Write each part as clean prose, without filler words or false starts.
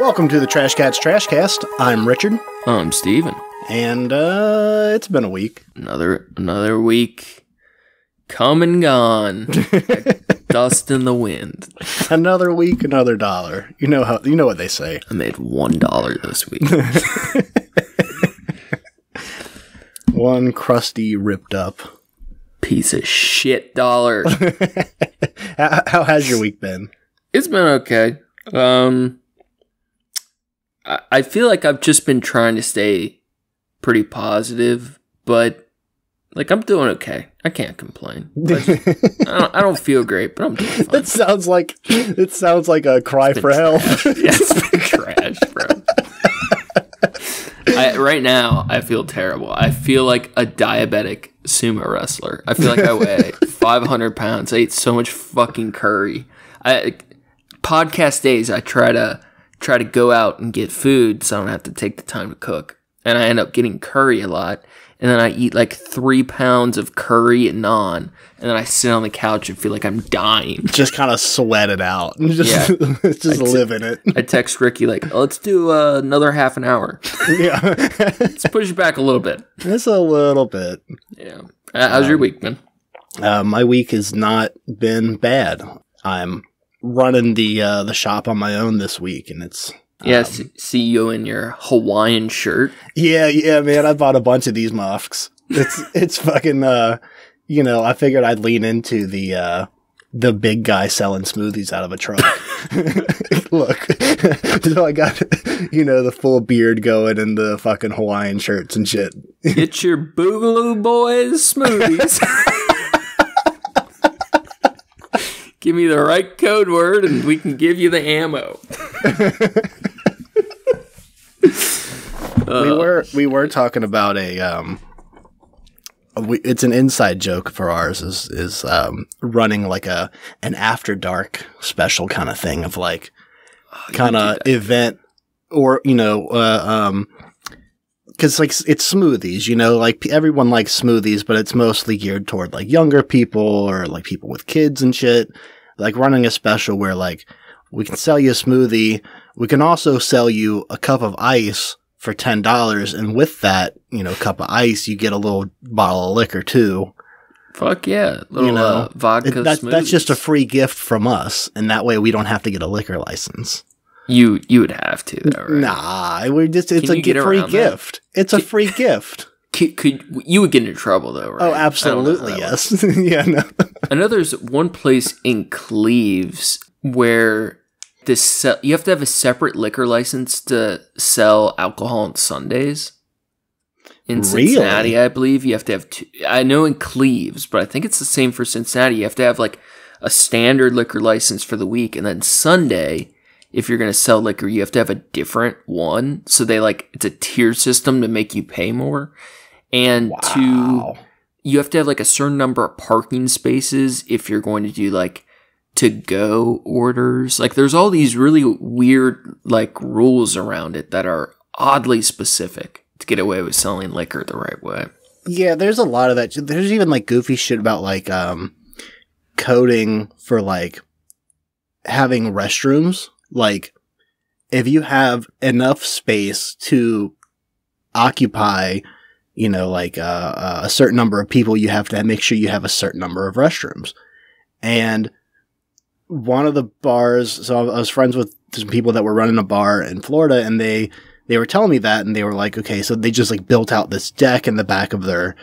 Welcome to the Trash Cats Trashcast. I'm Richard. I'm Steven. And it's been a week. Another week. Come and gone. Like dust in the wind. Another week, another dollar. You know what they say. I made $1 this week. One crusty, ripped up piece of shit dollar. How has your week been? It's been okay. I feel like I've just been trying to stay pretty positive, but like I'm doing okay. I can't complain. I don't feel great, but I'm doing fine. It sounds like a cry for help. Yeah, it's been trash, bro. Right now, I feel terrible. I feel like a diabetic sumo wrestler. I feel like I weigh 500 pounds. I eat so much fucking curry. Podcast days, I try to go out and get food so I don't have to take the time to cook. And I end up getting curry a lot. And then I eat like 3 pounds of curry and naan. And then I sit on the couch and feel like I'm dying. Just kind of sweat it out. Just live in it. I text Ricky like, let's do another half an hour. Yeah. Let's push it back a little bit. Just a little bit. Yeah. How's your week been? My week has not been bad. I'm running the shop on my own this week, and it's see you in your Hawaiian shirt. Yeah, man. I bought a bunch of these muffs. It's fucking I figured I'd lean into the big guy selling smoothies out of a truck. Look, so I got the full beard going and the fucking Hawaiian shirts and shit. Get your Boogaloo Boys smoothies. Give me the right code word and we can give you the ammo. We were talking about it's an inside joke for ours is running like an after dark special kind of thing of like kind of event or because like it's smoothies, like everyone likes smoothies, but it's mostly geared toward like younger people or like people with kids and shit. Like running a special where like we can sell you a smoothie, we can also sell you a cup of ice for $10, and with that, cup of ice, you get a little bottle of liquor too. Fuck yeah, little vodka smoothies. That's just a free gift from us, and that way we don't have to get a liquor license. You would have to, though, right? Nah, it's a free gift. It's a free gift. You would get into trouble though, right? Oh, absolutely, yes. Yeah, no. I know there's one place in Cleves where you have to have a separate liquor license to sell alcohol on Sundays. In Cincinnati, I believe you have to have two. I know in Cleves, but I think it's the same for Cincinnati. You have to have like a standard liquor license for the week, and then Sunday, if you're going to sell liquor, you have to have a different one. So it's a tier system to make you pay more. And you have to have like a certain number of parking spaces if you're going to do like to-go orders. Like there's all these really weird like rules around it that are oddly specific to get away with selling liquor the right way. Yeah, there's a lot of that. There's even like goofy shit about like coding for like having restrooms. Like if you have enough space to occupy a certain number of people, you have to make sure you have a certain number of restrooms. And one of the bars, so I was friends with some people that were running a bar in Florida, and they were telling me that, and they were like, okay, so they just like built out this deck in the back of their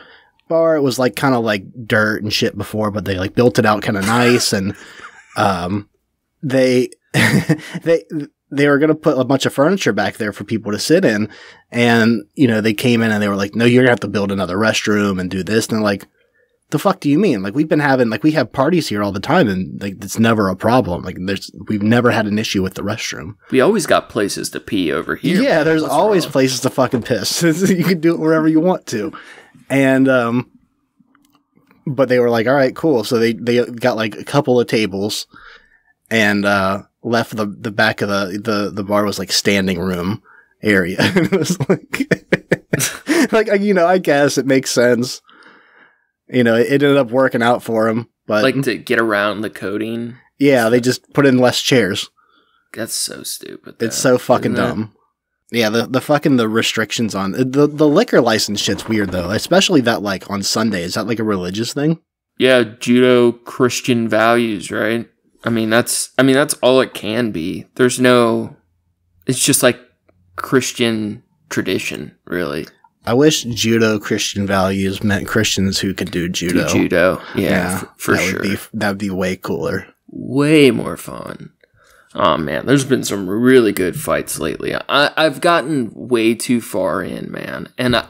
bar. It was like kind of like dirt and shit before, but they like built it out kind of nice, and they were going to put a bunch of furniture back there for people to sit in. And, they came in and they were like, no, you're going to have to build another restroom and do this. And they're like, the fuck do you mean? Like, we have parties here all the time, and like, it's never a problem. Like, we've never had an issue with the restroom. We always got places to pee over here. Yeah, there's always places to fucking piss. You can do it wherever you want to. And, but they were like, all right, cool. So they got like a couple of tables and, left the back of the bar was like standing room area. And it was like, I guess it makes sense. It ended up working out for him, but like to get around the coding. Yeah, they just put in less chairs. That's so stupid. It's so fucking dumb. Yeah, the restrictions on the liquor license shit's weird though, especially that like on Sunday. Is that like a religious thing? Yeah, Judo Christian values, right? I mean that's all it can be. It's just like Christian tradition, really. I wish Judo Christian values meant Christians who could do judo. Yeah, for sure. That'd be way cooler. Way more fun. Oh man, there's been some really good fights lately. I've gotten way too far in, man. And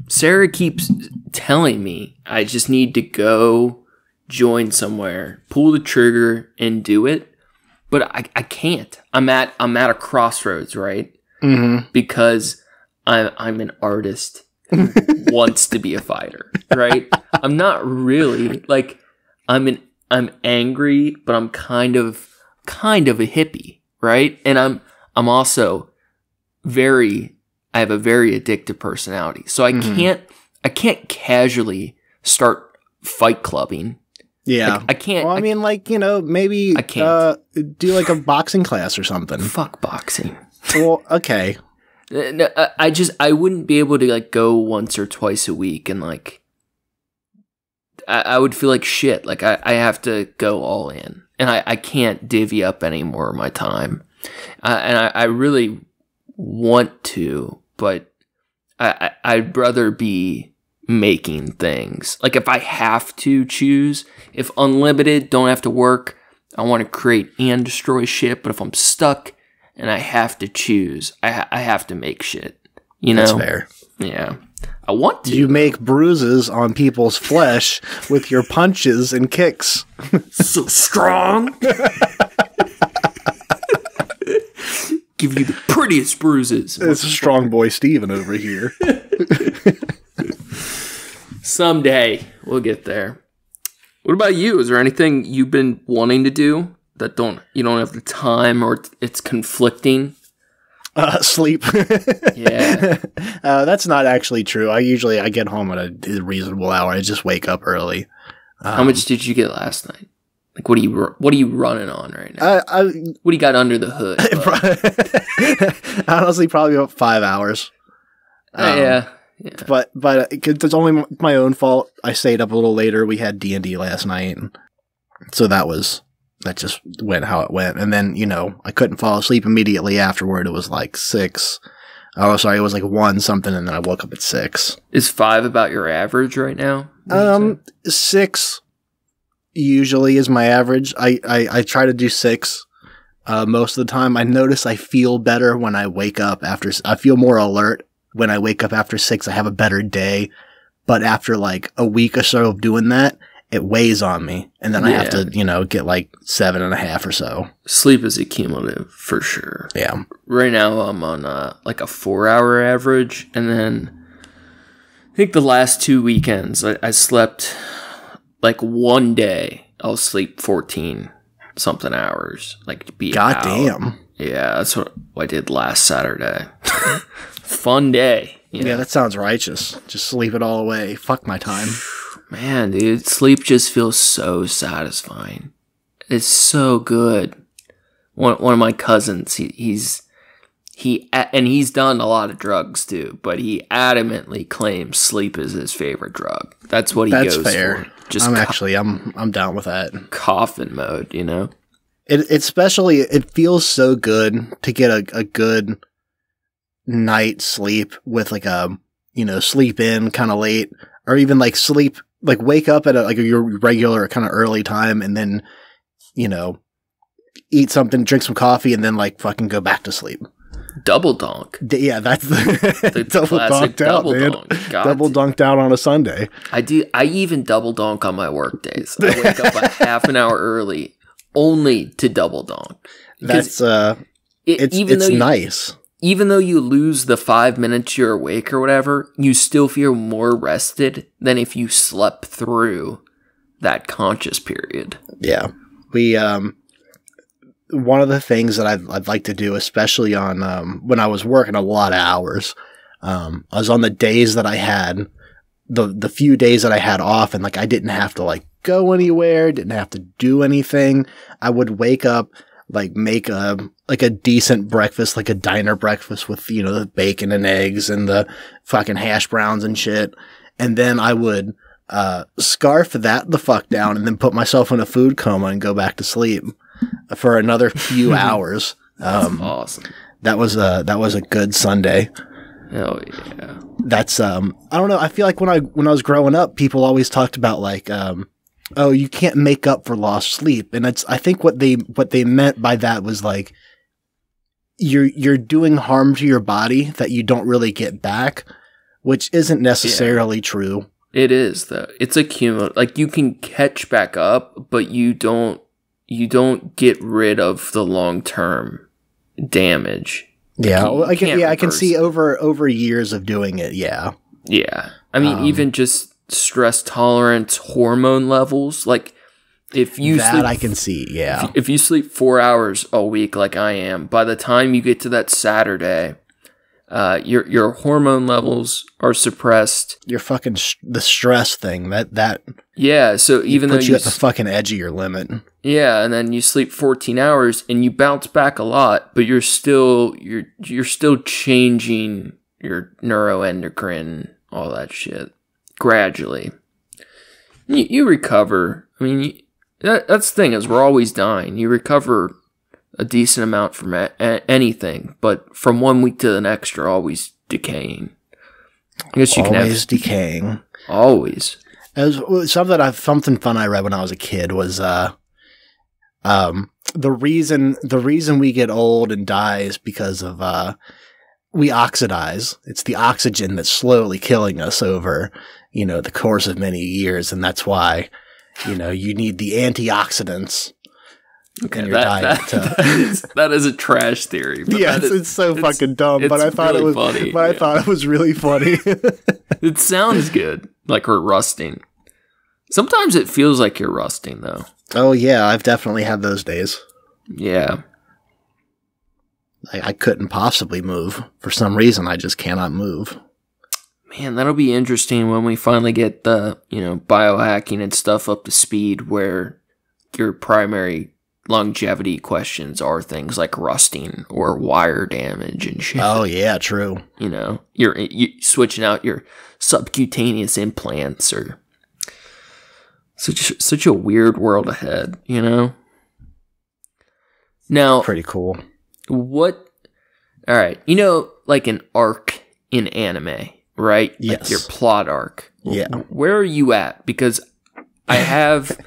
Sarah keeps telling me I just need to go join somewhere, pull the trigger and do it. But I can't. I'm at a crossroads, right? Mm-hmm. Because I'm an artist who wants to be a fighter, right? I'm not really like I'm angry, but I'm kind of a hippie, right? And I'm also I have a very addictive personality. So I can't casually start fight clubbing. Yeah. Like, I can't. Well, I mean, like, maybe I can't. Do like a boxing class or something. Fuck boxing. Well, okay. No, I wouldn't be able to like go once or twice a week and like I would feel like shit. Like I have to go all in. And I can't divvy up any more of my time. And I really want to, but I'd rather be making things. Like if I have to choose, if unlimited, don't have to work, I want to create and destroy shit. But if I'm stuck and I have to choose, I have to make shit. That's fair. Yeah. I want to. You make bruises on people's flesh with your punches and kicks. So strong. Give you the prettiest bruises. It's strong boy Steven over here. Someday we'll get there. What about you? Is there anything you've been wanting to do that you don't have the time or it's conflicting? Sleep. Yeah. That's not actually true. I get home at a reasonable hour. I just wake up early. How much did you get last night? Like, what are you running on right now? What do you got under the hood? Honestly, probably about 5 hours. Yeah. But it's only my own fault. I stayed up a little later. We had D&D last night, so that just went how it went. And then, I couldn't fall asleep immediately afterward. It was like 6. Oh, sorry. It was like 1 something, and then I woke up at 6. Is 5 about your average right now? 6 usually is my average. I try to do 6 most of the time. I notice I feel better when I wake up I feel more alert when I wake up after 6. I have a better day. But after like a week or so of doing that, it weighs on me, and then I have to, get like 7.5 or so. Sleep is accumulative for sure. Yeah. Right now I'm on like a 4-hour average, and then I think the last 2 weekends I slept like one day. I'll sleep 14 something hours, like to be God out. Damn. Yeah, that's what I did last Saturday. Fun day. Yeah, that sounds righteous. Just sleep it all away. Fuck my time. Man, dude, sleep just feels so satisfying. It's so good. One of my cousins, he's done a lot of drugs too, but he adamantly claims sleep is his favorite drug. That's what he goes fair. For. Just I'm down with that. Coffin mode, It feels so good to get a good night's sleep with like a sleep in kind of late, or even like sleep. Like wake up at your regular kind of early time, and then, eat something, drink some coffee, and then like fucking go back to sleep. Double donk. Yeah, that's the double dunked out, man. Double dunked out on a Sunday. I do. I even double donk on my work days. I wake up a half an hour early only to double donk. That's it's nice. Even though you lose the 5 minutes you're awake or whatever, you still feel more rested than if you slept through that conscious period. Yeah. We, one of the things that I'd like to do, especially on, when I was working a lot of hours, I was on the days that I had, the few days that I had off, and like, I didn't have to like go anywhere, didn't have to do anything. I would wake up, like make a decent breakfast, like a diner breakfast with, the bacon and eggs and the fucking hash browns and shit. And then I would scarf that the fuck down and then put myself in a food coma and go back to sleep for another few hours. That's awesome. That was a good Sunday. Hell yeah. That's I don't know. I feel like when I was growing up, people always talked about like, oh, you can't make up for lost sleep, and I think what they meant by that was like, you're doing harm to your body that you don't really get back, which isn't necessarily true. It is though. It's a cumulative. Like you can catch back up, but you don't get rid of the long term damage. Yeah, I can see over years of doing it. Yeah. Yeah. I mean, even just stress tolerance, hormone levels. Like, if you sleep, I can see. Yeah. If you sleep 4 hours a week, like I am, by the time you get to that Saturday, your hormone levels are suppressed. Your fucking the stress thing that. Yeah. So even though you at the fucking edge of your limit. Yeah, and then you sleep 14 hours and you bounce back a lot, but you're still changing your neuroendocrine, all that shit, gradually. You recover. I mean, that's the thing, is we're always dying. You recover a decent amount from anything, but from 1 week to the next, you're always decaying. I guess you always decaying. Always. Something fun I read when I was a kid was the reason we get old and die is because of we oxidize. It's the oxygen that's slowly killing us over, the course of many years, and that's why, you need the antioxidants in your diet. That is a trash theory. Yes, it's so fucking dumb, but I thought really it was funny. But I thought it was really funny. It sounds good, like we're rusting. Sometimes it feels like you're rusting, though. Oh, yeah, I've definitely had those days. Yeah. I couldn't possibly move. For some reason, I just cannot move. Man, that'll be interesting when we finally get the, biohacking and stuff up to speed where your primary longevity questions are things like rusting or wire damage and shit. Oh, yeah, true. You're switching out your subcutaneous implants or... Such a weird world ahead, Now, pretty cool. All right, like an arc in anime, right? Yes. Like your plot arc. Yeah. Where are you at? Because I have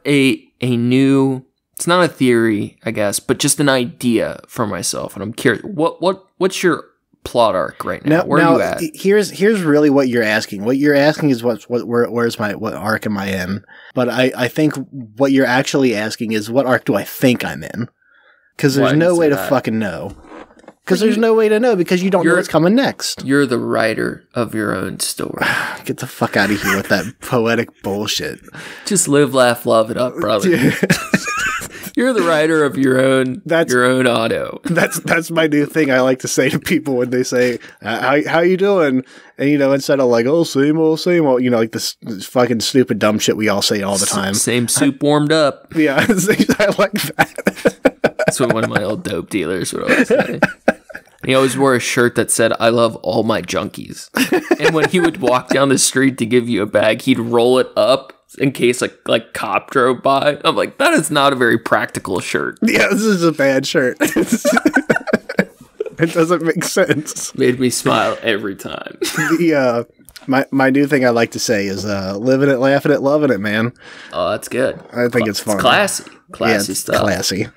a new. It's not a theory, I guess, but just an idea for myself, and I'm curious. What's your plot arc right now? Where are you at? Here's really what you're asking. What you're asking is what arc am I in? But I think what you're actually asking is what arc do I think I'm in? Because there's no way to fucking know. Because there's no way to know because you don't know what's coming next. You're the writer of your own story. Get the fuck out of here with that poetic bullshit. Just live, laugh, love it up, brother. You're the writer of your own auto. That's my new thing I like to say to people when they say, how you doing? And, instead of like, oh, same old, like this fucking stupid dumb shit we all say all the time. Same soup warmed up. Yeah, I like that. That's what one of my old dope dealers would always say. He always wore a shirt that said, I love all my junkies. And when he would walk down the street to give you a bag, he'd roll it up in case like cop drove by. I'm like, that is not a very practical shirt. Yeah, this is a bad shirt. It doesn't make sense. Made me smile every time. My new thing I like to say is living it, laughing it, loving it, man. Oh, that's good. I think it's fun. It's classy stuff. Classy.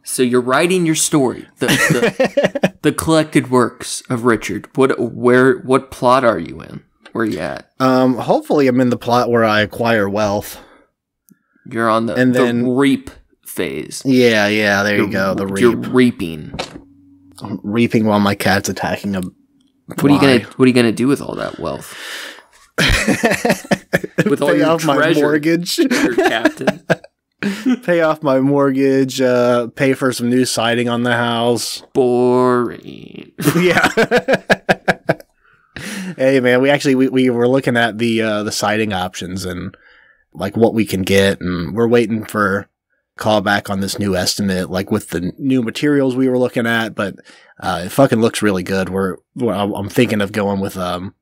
So you're writing your story, the collected works of Richard. What plot are you in? Where are you at? Hopefully I'm in the plot where I acquire wealth. You're on the reap phase. Yeah, there you go. The reap. You're reaping. I'm reaping while my cat's attacking a What are you gonna do with all that wealth? With all your off my mortgage, your captain. Pay off my mortgage, pay for some new siding on the house. Boring. Yeah. Hey man, we were looking at the siding options and like what we can get, and we're waiting for call back on this new estimate, like with the new materials we were looking at, but it fucking looks really good. I'm thinking of going with a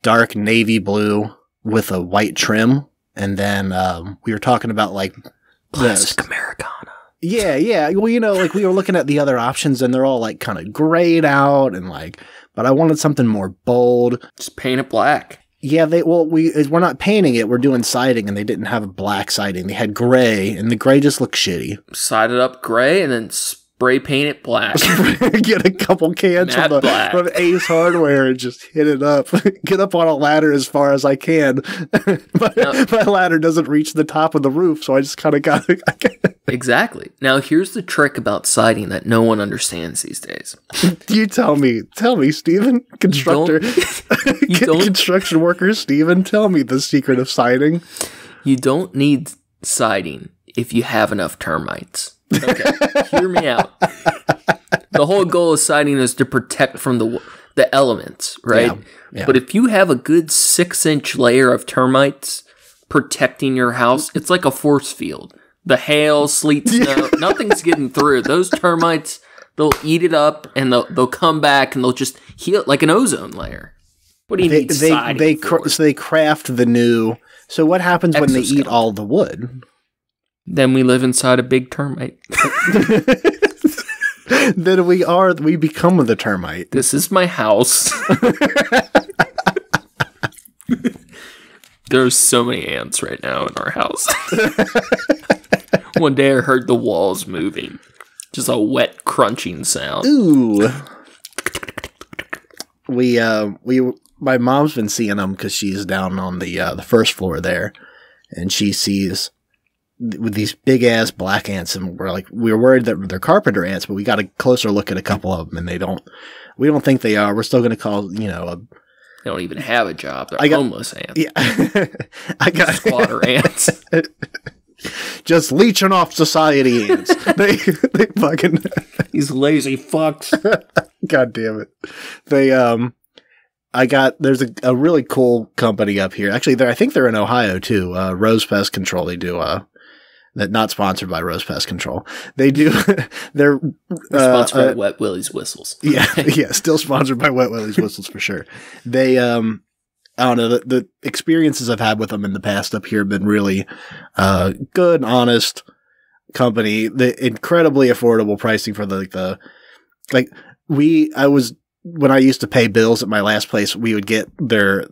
dark navy blue with a white trim, and then we were talking about like classic Americana. Yeah. Well, like we were looking at the other options, and they're all like kind of grayed out, and like, but I wanted something more bold. Just paint it black. Yeah, we're not painting it. We're doing siding, and they didn't have a black siding. They had gray, and the gray just looked shitty. Side it up gray, and then spray paint it black. Get a couple cans from Ace Hardware and just hit it up. Get up on a ladder as far as I can. My ladder doesn't reach the top of the roof, so I just kind of got it. Exactly. Now, here's the trick about siding that no one understands these days. You tell me, Steven, constructor, construction worker, Steven, tell me the secret of siding. You don't need siding if you have enough termites. Okay, hear me out. The whole goal of siding is to protect from the elements, right? Yeah. But if you have a good 6-inch layer of termites protecting your house, it's like a force field. The hail, sleet, snow, nothing's getting through. Those termites, they'll eat it up, and they'll come back, and they'll just heal it like an ozone layer. What do you need siding for? So they craft the new... So what happens when they eat all the wood? Then we live inside a big termite. Then we become the termite. This is my house. There's so many ants right now in our house. One day I heard the walls moving. Just a wet crunching sound. Ooh. My mom's been seeing them because she's down on the first floor there, and she sees with these big ass black ants, and we were worried that they're carpenter ants, but we got a closer look at a couple of them, and we don't think they are. We're still going to call, they don't even have a job. They're homeless ants. Yeah. I got squatter ants. Just leeching off society ants. they fucking these lazy fucks. God damn it. There's a really cool company up here. Actually, I think they're in Ohio too. Rose Pest Control. They do that, not sponsored by Rose Pest Control. They do. They're sponsored by Wet Willie's Whistles. Yeah, still sponsored by Wet Willie's Whistles for sure. They, I don't know, the experiences I've had with them in the past up here have been really good, honest company. The incredibly affordable pricing for when I used to pay bills at my last place, we would get their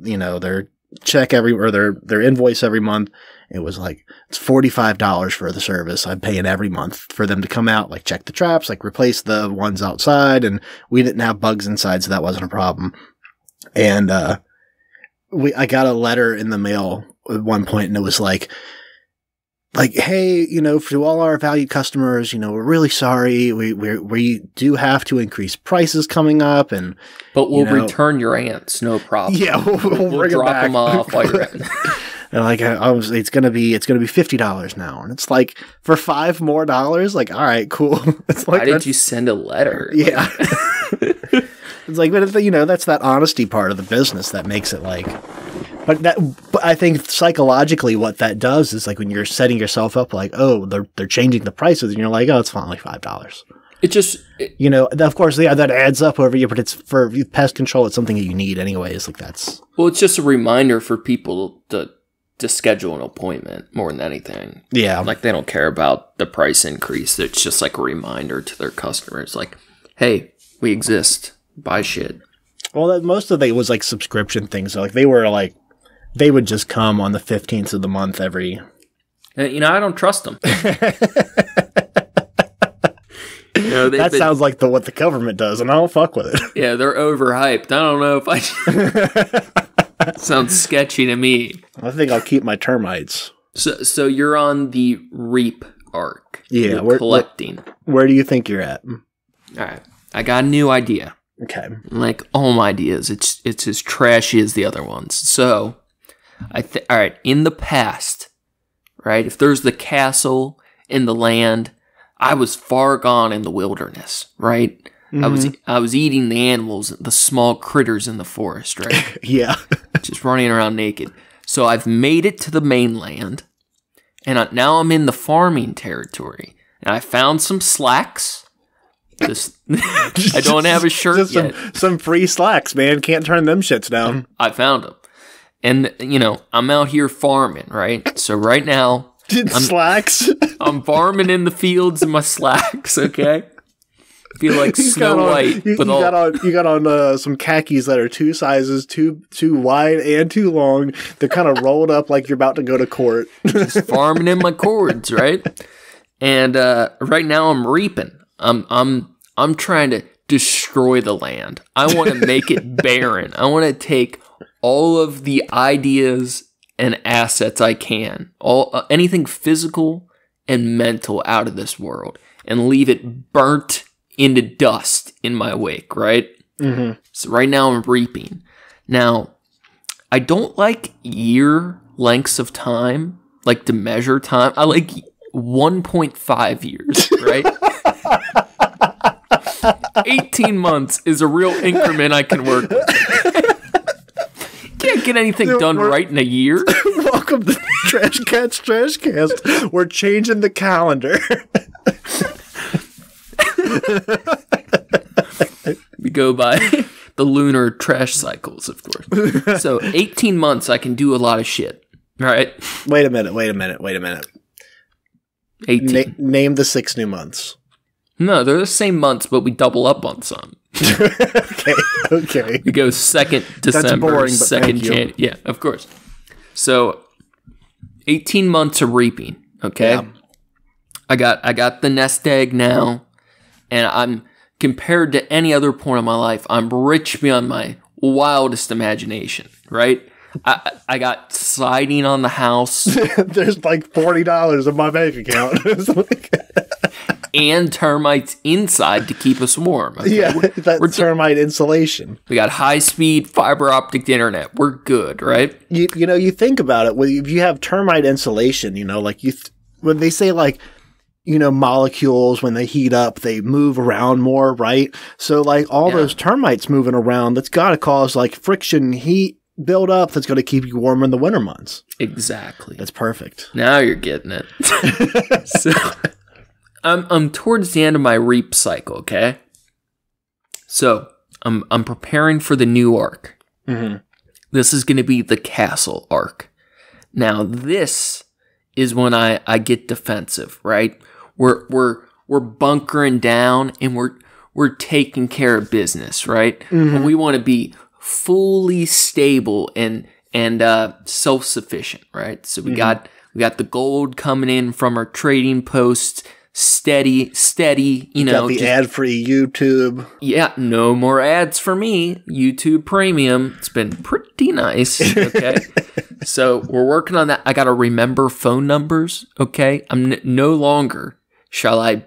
check their invoice every month. It was like, it's $45 for the service. I'm paying every month for them to come out, like check the traps, like replace the ones outside. And we didn't have bugs inside, so that wasn't a problem. And, I got a letter in the mail at one point, and it was like, hey, to all our valued customers, we're really sorry. We do have to increase prices coming up, but we'll return your ants, no problem. Yeah, we'll drop them off while you're at it. And it's gonna be $50 now, and it's like for $5 more. Like, all right, cool. It's like, why did you send a letter? Yeah. It's like, but that's that honesty part of the business that makes it like. But I think psychologically, what that does is like when you're setting yourself up, like, oh, they're changing the prices, and you're like, oh, it's only $5. It just, of course, yeah, that adds up over you. But it's for pest control. It's something that you need anyways. Like that's. Well, it's just a reminder for people to schedule an appointment more than anything. Yeah, like they don't care about the price increase. It's just like a reminder to their customers, like, hey, we exist. Buy shit. Well, most of it was like subscription things. So like they would just come on the 15th of the month every. I don't trust them. That sounds like what the government does, and I don't fuck with it. Yeah, they're overhyped. I don't know if sounds sketchy to me. I think I'll keep my termites. So you're on the reap arc. Yeah, you're collecting. Where do you think you're at? All right, I got a new idea. Okay. Like all my ideas, it's as trashy as the other ones. So, all right, in the past, right, if there's the castle in the land, I was far gone in the wilderness, right? Mm-hmm. I was eating the animals, the small critters in the forest, right? Yeah. Just running around naked. So I've made it to the mainland, And now I'm in the farming territory. And I found some slacks. I don't have a shirt yet. Some free slacks, man. Can't turn them shits down. I found them. And, I'm out here farming, right? So right now... slacks? I'm farming in the fields in my slacks, okay? Feel like Snow White. You got on some khakis that are 2 sizes, too wide and too long. They're kind of rolled up like you're about to go to court. Just farming in my cords, right? And right now I'm reaping. I'm trying to destroy the land. I want to make it barren. I want to take all of the ideas and assets I can, anything physical and mental out of this world, and leave it burnt into dust in my wake, right? Mm-hmm. So right now I'm reaping. Now, I don't like year lengths of time, like to measure time. I like 1.5 years, right? 18 months is a real increment I can work with. Can't get anything done right in a year. Welcome to Trash Cast. We're changing the calendar. We go by the lunar trash cycles, of course. So 18 months, I can do a lot of shit. All right. Wait a minute. 18. Name the 6 new months. No, they're the same months, but we double up on some. Okay. We go 2nd December, That's boring, 2nd January. Yeah, of course. So 18 months of reaping. Okay. Yeah. I got the nest egg now, and I'm compared to any other point in my life, I'm rich beyond my wildest imagination. Right. I got siding on the house. There's like $40 in my bank account. And termites inside to keep us warm. Okay? Yeah, that's termite insulation. We got high-speed fiber optic internet. We're good, right? You think about it. If you have termite insulation, when they say molecules, when they heat up, they move around more, right? So those termites moving around, that's got to cause friction, heat build up that's going to keep you warm in the winter months. Exactly. That's perfect. Now you're getting it. So I'm towards the end of my reap cycle, okay? So I'm preparing for the new arc. Mm-hmm. This is going to be the castle arc. Now this is when I get defensive, right? We're bunkering down and we're taking care of business, right? Mm-hmm. We want to be fully stable and self-sufficient, right? So we got the gold coming in from our trading posts, steady, got the ad-free YouTube. Yeah, no more ads for me. YouTube Premium. It's been pretty nice, okay? So we're working on that. I got to remember phone numbers, okay? I'm no longer shall I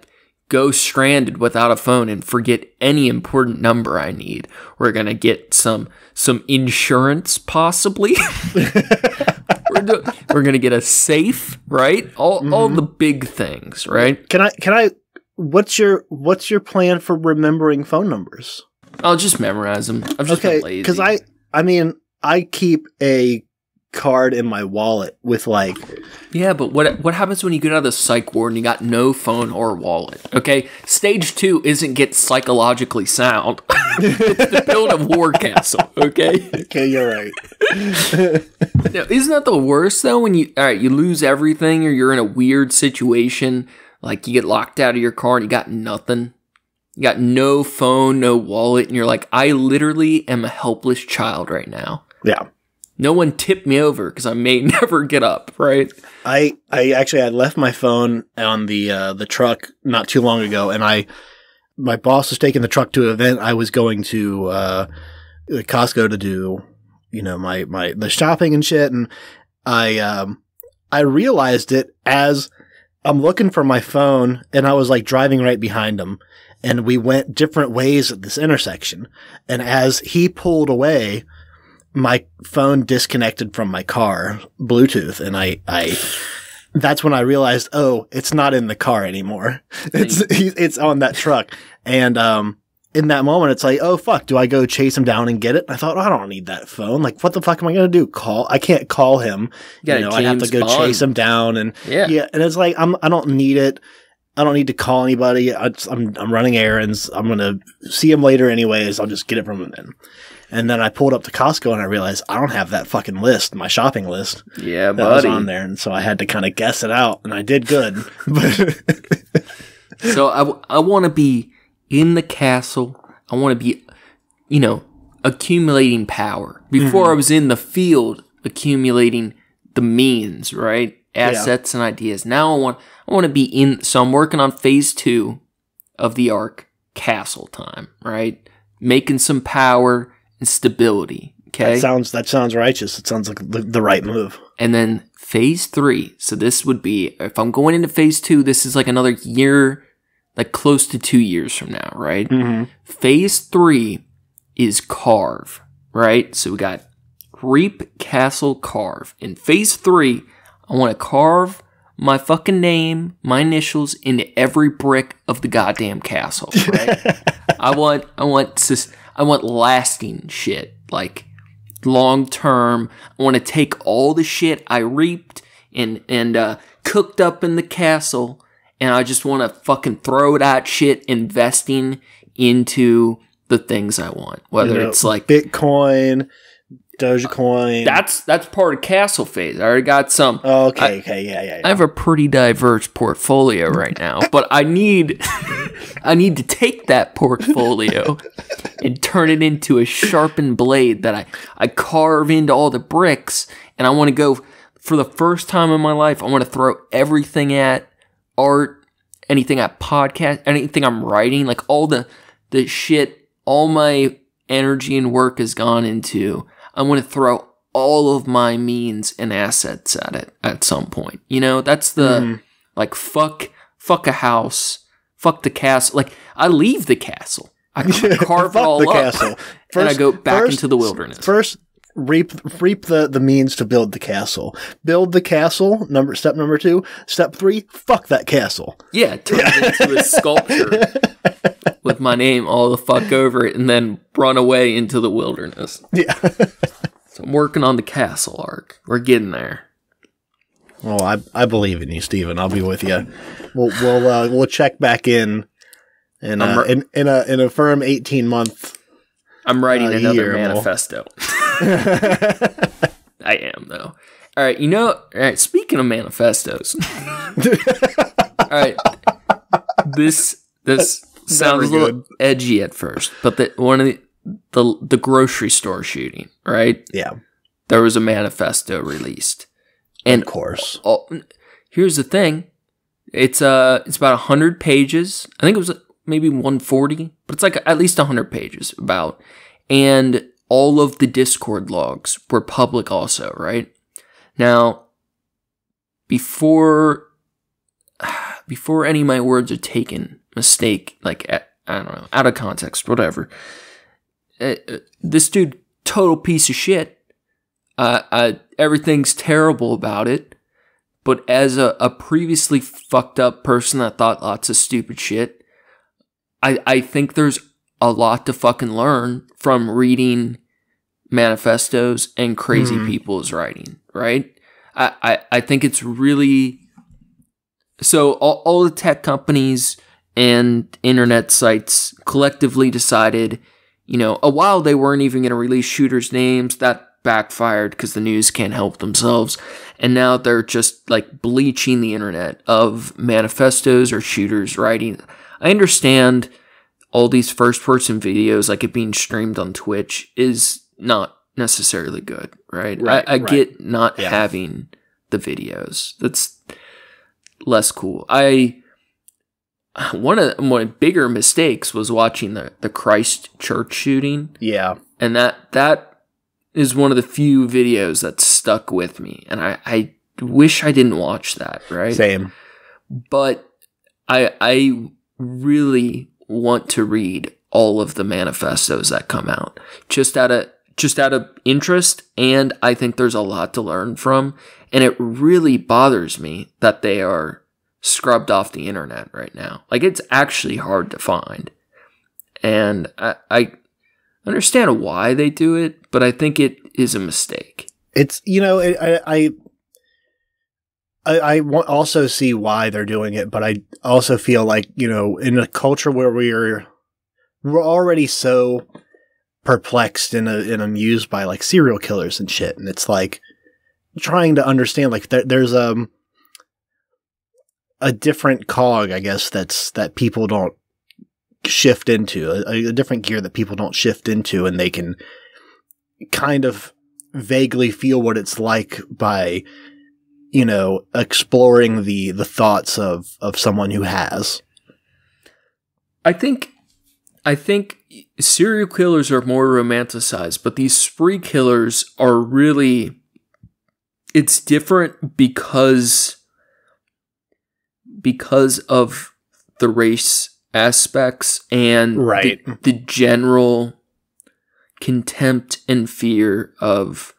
go stranded without a phone and forget any important number I need. We're going to get some insurance, possibly. We're going to get a safe, right? All the big things, right? Can I what's your plan for remembering phone numbers? I'll just memorize them. I've just been lazy. Cuz I keep a card in my wallet with Yeah, but what happens when you get out of the psych ward and you got no phone or wallet? Okay, stage 2 isn't get psychologically sound. It's to build a war castle. Okay. Okay, you're right. Now, isn't that the worst though? When you lose everything or you're in a weird situation, like you get locked out of your car and you got nothing. You got no phone, no wallet, and you're like, I literally am a helpless child right now. Yeah. No one tipped me over because I may never get up, right? I actually had left my phone on the truck not too long ago, and my boss was taking the truck to an event. I was going to Costco to do the shopping and shit, and I realized it as I'm looking for my phone, and I was driving right behind him, and we went different ways at this intersection, and as he pulled away, my phone disconnected from my car, Bluetooth, and I that's when I realized, oh, it's not in the car anymore. It's on that truck. And in that moment, it's like, oh fuck, do I go chase him down and get it? And I thought, oh, I don't need that phone. Like, what the fuck am I gonna do? I can't call him. You know, I'd have to go chase him down, and yeah. And it's like, I don't need it. I don't need to call anybody. I'm running errands. I'm gonna see him later anyways. I'll just get it from him then. And then I pulled up to Costco and I realized I don't have that fucking list, my shopping list. Yeah, that was on there, and so I had to kind of guess it out, and I did good. So I want to be in the castle. I want to be, you know, accumulating power. Before I was in the field accumulating the means, right? Assets and ideas. Now I want to be in, so I'm working on phase 2 of the arc, castle time, right? Making some power and stability, okay? That sounds righteous. It sounds like the right move. And then phase 3. So this would be, if I'm going into phase 2, this is like another year, like close to 2 years from now, right? Phase 3 is Carve, right? So we got Reap, Castle, Carve. In phase 3, I want to carve my fucking name, my initials into every brick of the goddamn castle, right? I want lasting shit, like long term. I want to take all the shit I reaped and cooked up in the castle, and I just want to fucking throw that shit investing into the things I want. Whether it's like Bitcoin, Dogecoin. That's part of castle phase. I already got some. Oh, okay, yeah. I have a pretty diverse portfolio right now, but I need to take that portfolio and turn it into a sharpened blade that I carve into all the bricks, and I want to go, for the first time in my life, I want to throw everything at art, anything at podcast, anything I'm writing, like all the shit, all my energy and work has gone into. I want to throw all of my means and assets at it at some point. You know, that's the, like, fuck a house, fuck the castle. Like, I leave the castle. I carve it all up. Castle. First, and I go back into the wilderness. First, reap the means to build the castle. Build the castle, step number 2. Step 3, fuck that castle. Yeah, turn it into a sculpture with my name all the fuck over it, and then run away into the wilderness. Yeah. So I'm working on the castle arc. We're getting there. Well, I believe in you, Steven. I'll be with you. We'll check back in in a firm 18-month. I'm writing another manifesto. I am, though. All right, all right, speaking of manifestos. All right, this sounds a little edgy at first, but one of the grocery store shooting, right? Yeah. There was a manifesto released. And of course. Here's the thing. It's about 100 pages. I think it was maybe 140, but it's like at least 100 pages about. And all of the Discord logs were public also, right? Now, before any of my words are taken mistake, like, I don't know, out of context, whatever. This dude, total piece of shit. Everything's terrible about it. But as a previously fucked up person that thought lots of stupid shit, I think there's a lot to fucking learn from reading manifestos and crazy people's writing, right? I think it's really... So all the tech companies and internet sites collectively decided, a while they weren't even going to release shooters' names. That backfired because the news can't help themselves. And now they're just like bleaching the internet of manifestos or shooters writing. I understand all these first-person videos, like it being streamed on Twitch, is not necessarily good, right? I get not having the videos. That's less cool. One of my bigger mistakes was watching the Christchurch shooting. Yeah. And that is one of the few videos that stuck with me. And I wish I didn't watch that, right? Same. But I really want to read all of the manifestos that come out. Just out of interest, and I think there's a lot to learn from. And it really bothers me that they are scrubbed off the internet right now. Like, it's actually hard to find. And I understand why they do it, but I think it is a mistake. It's, I also see why they're doing it, but I also feel like, in a culture where we're already so perplexed and amused by like serial killers and shit, and it's like trying to understand like there's a different cog, I guess, that people don't shift into, a different gear that people don't shift into, and they can kind of vaguely feel what it's like by exploring the thoughts of someone who has. I think serial killers are more romanticized, but these spree killers are really, it's different because of the race aspects and the general contempt and fear of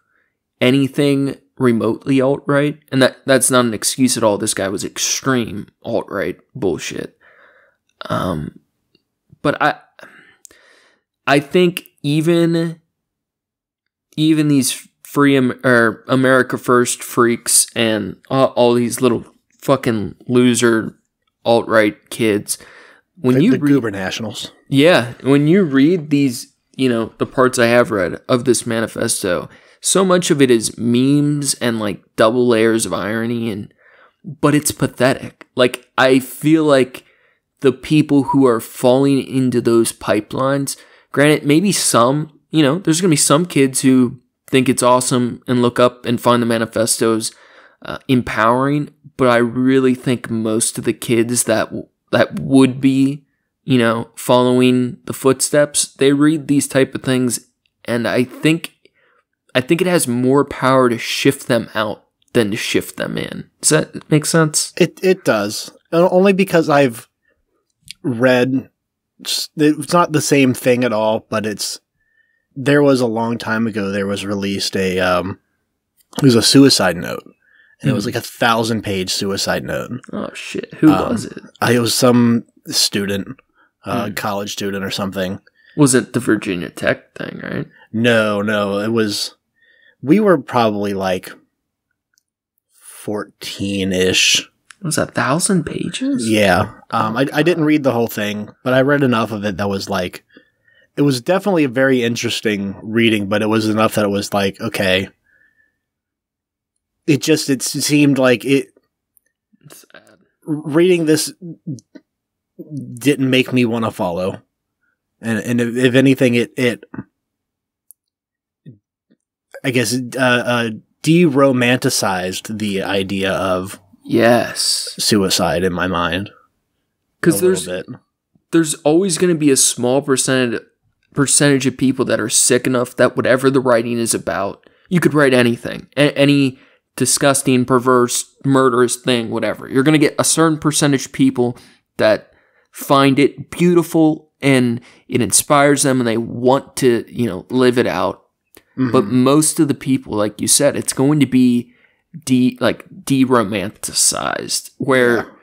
anything remotely alt-right. And that's not an excuse at all. This guy was extreme alt-right bullshit. But I think even these free America First freaks and all these little fucking loser alt-right kids, when you read Goober Nationals, when you read these, the parts I have read of this manifesto, so much of it is memes and like double layers of irony, but it's pathetic. Like, I feel like the people who are falling into those pipelines, granted, maybe some, there's going to be some kids who think it's awesome and look up and find the manifestos empowering, but I really think most of the kids that would be, following the footsteps, they read these type of things, and I think it has more power to shift them out than to shift them in. Does that make sense? It does. Only because I've read, it's not the same thing at all, but there was a long time ago, there was released it was a suicide note. And it was like 1,000-page suicide note. Oh shit. Who was it? It was some student, college student or something. Was it the Virginia Tech thing, right? No, it was, we were probably like 14-ish. It was 1,000 pages? Yeah. I didn't read the whole thing, but I read enough of it that was like, it was definitely a very interesting reading, but it was enough that it was like, okay. It seemed like reading this didn't make me want to follow. And if anything, it I guess, de-romanticized the idea of suicide in my mind. Because there's always going to be a small percentage of people that are sick enough that whatever the writing is about, you could write anything, any disgusting, perverse, murderous thing, whatever. You're going to get a certain percentage of people that find it beautiful and it inspires them and they want to, live it out. Mm-hmm. But most of the people, like you said, it's going to be de-romanticized, where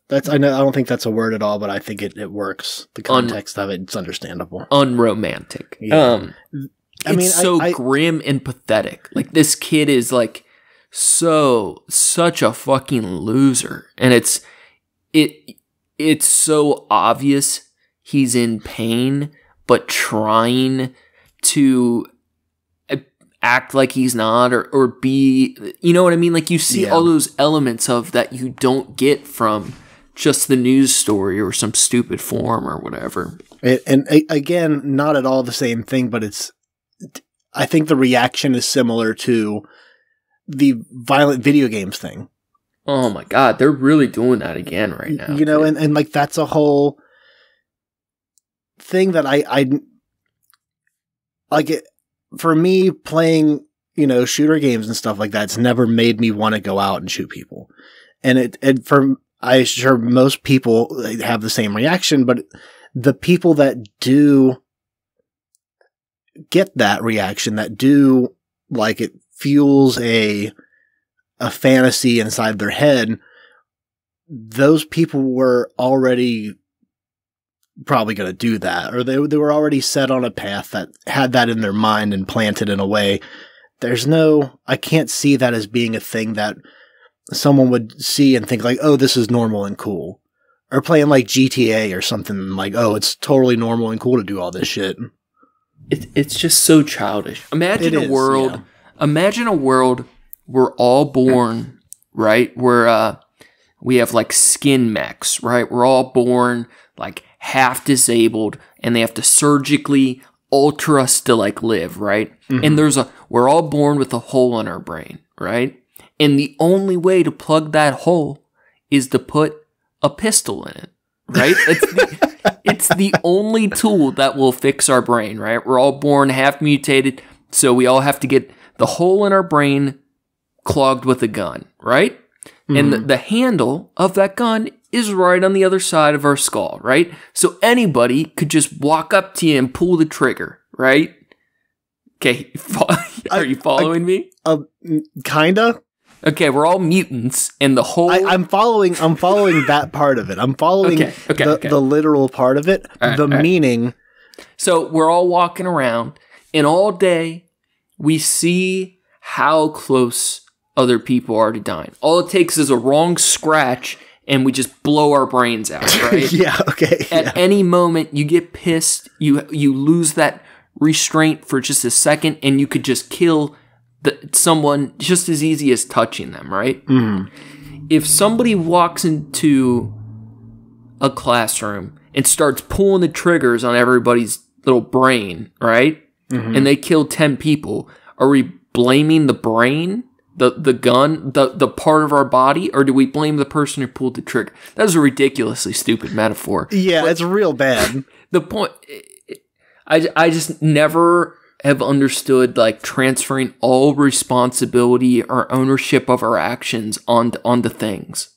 I don't think that's a word at all, but I think it works. The context of it's understandable. Unromantic. Yeah. It's grim and pathetic. Like, this kid is like such a fucking loser, and it's so obvious he's in pain, but trying to act like he's not, or be, you know what I mean? Like, you see all those elements of that you don't get from just the news story or some stupid form or whatever. And again, not at all the same thing, but I think the reaction is similar to the violent video games thing. Oh my God, they're really doing that again right now. And like, that's a whole thing that I like it. For me, playing, shooter games and stuff like that, it's never made me want to go out and shoot people. And I'm sure most people have the same reaction, but the people that do get that reaction, that do, like, it fuels a fantasy inside their head, those people were already probably going to do that, or they were already set on a path that had that in their mind and planted in a way. I can't see that as being a thing that someone would see and think like, oh, this is normal and cool. Or playing like GTA or something like, oh, it's totally normal and cool to do all this shit. It's just so childish. Imagine a world we're all born, right? Where we have like skin mechs, right? We're all born like half disabled, and they have to surgically alter us to like live, right? Mm-hmm. And we're all born with a hole in our brain, right? And the only way to plug that hole is to put a pistol in it, right? It's the only tool that will fix our brain, right? We're all born half mutated, so we all have to get the hole in our brain clogged with a gun, right? Mm-hmm. And the handle of that gun is right on the other side of our skull, right? So anybody could just walk up to you and pull the trigger, right? Okay, are you following me? Kinda. Okay, we're all mutants, and the whole... I'm following that part of it. I'm following the literal part of it, meaning... So we're all walking around, and all day, we see how close other people are to dying. All it takes is a wrong scratch, and we just blow our brains out, right? Yeah, okay. At any moment, you get pissed, you lose that restraint for just a second, and you could just kill... someone just as easy as touching them, right? Mm. If somebody walks into a classroom and starts pulling the triggers on everybody's little brain, right? Mm-hmm. And they kill 10 people, are we blaming the brain, the gun, the part of our body, or do we blame the person who pulled the trigger? That was a ridiculously stupid metaphor. Yeah, it's real bad. The point, I just never... have understood like transferring all responsibility or ownership of our actions on the things.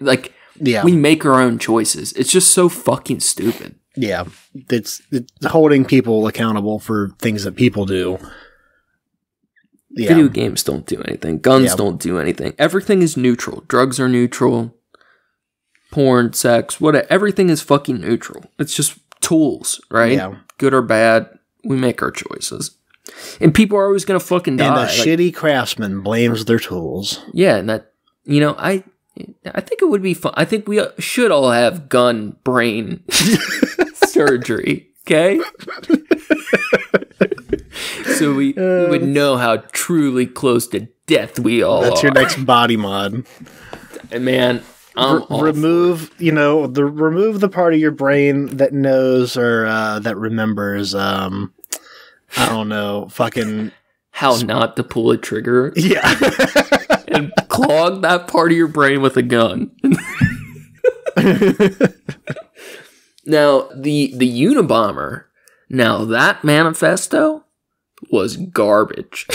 Like we make our own choices. It's just so fucking stupid. Yeah. It's holding people accountable for things that people do. Yeah. Video games don't do anything. Guns don't do anything. Everything is neutral. Drugs are neutral. Porn, sex, whatever. Everything is fucking neutral. It's just tools, right? Yeah. Good or bad. We make our choices. And people are always going to fucking die. And a shitty craftsman blames their tools. Yeah, and that, I think it would be fun. I think we should all have gun brain surgery, okay? So we would know how truly close to death we all are. That's your next body mod. Man, remove the part of your brain that knows or that remembers I don't know, fucking how not to pull a trigger. Yeah. And clog that part of your brain with a gun. Now, the Unabomber, now that manifesto was garbage.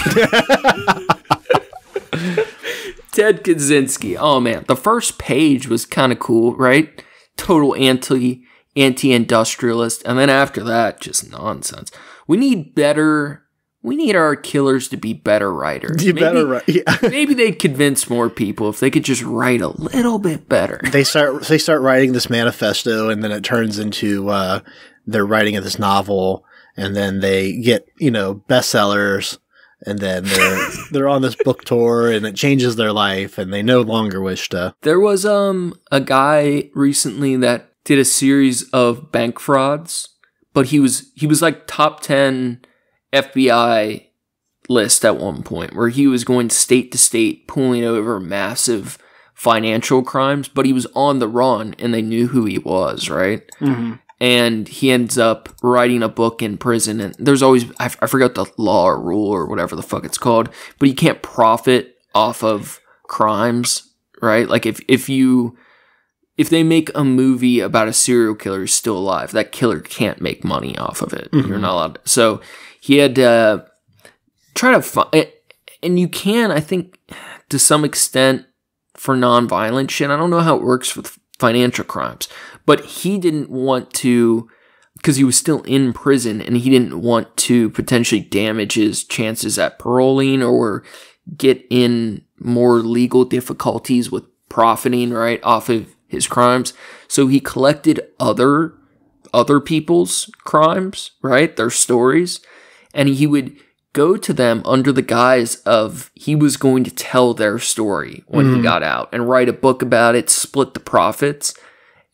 Ted Kaczynski. Oh man, the first page was kind of cool, right? Total anti-industrialist, and then after that, just nonsense. We need our killers to be better writers. Maybe they'd convince more people if they could just write a little bit better. They start writing this manifesto, and then it turns into they're writing this novel, and then they get bestsellers. And then they're on this book tour, and it changes their life, and they no longer wish to. There was a guy recently that did a series of bank frauds, but he was like top 10 FBI list at one point, where he was going state to state, pulling over massive financial crimes, but he was on the run, and they knew who he was, right? Mm-hmm. And he ends up writing a book in prison. And there's always, I forgot the law or rule or whatever the fuck it's called, but you can't profit off of crimes, right? Like if they make a movie about a serial killer who's still alive, that killer can't make money off of it. Mm-hmm. You're not allowed to. So he had to try to find it. And you can, I think, to some extent, for nonviolent shit. I don't know how it works with financial crimes. But he didn't want to, because he was still in prison, and he didn't want to potentially damage his chances at paroling or get in more legal difficulties with profiting, right, off of his crimes. So he collected other other people's crimes, right? Their stories. And he would go to them under the guise of he was going to tell their story when he got out and write a book about it, split the profits.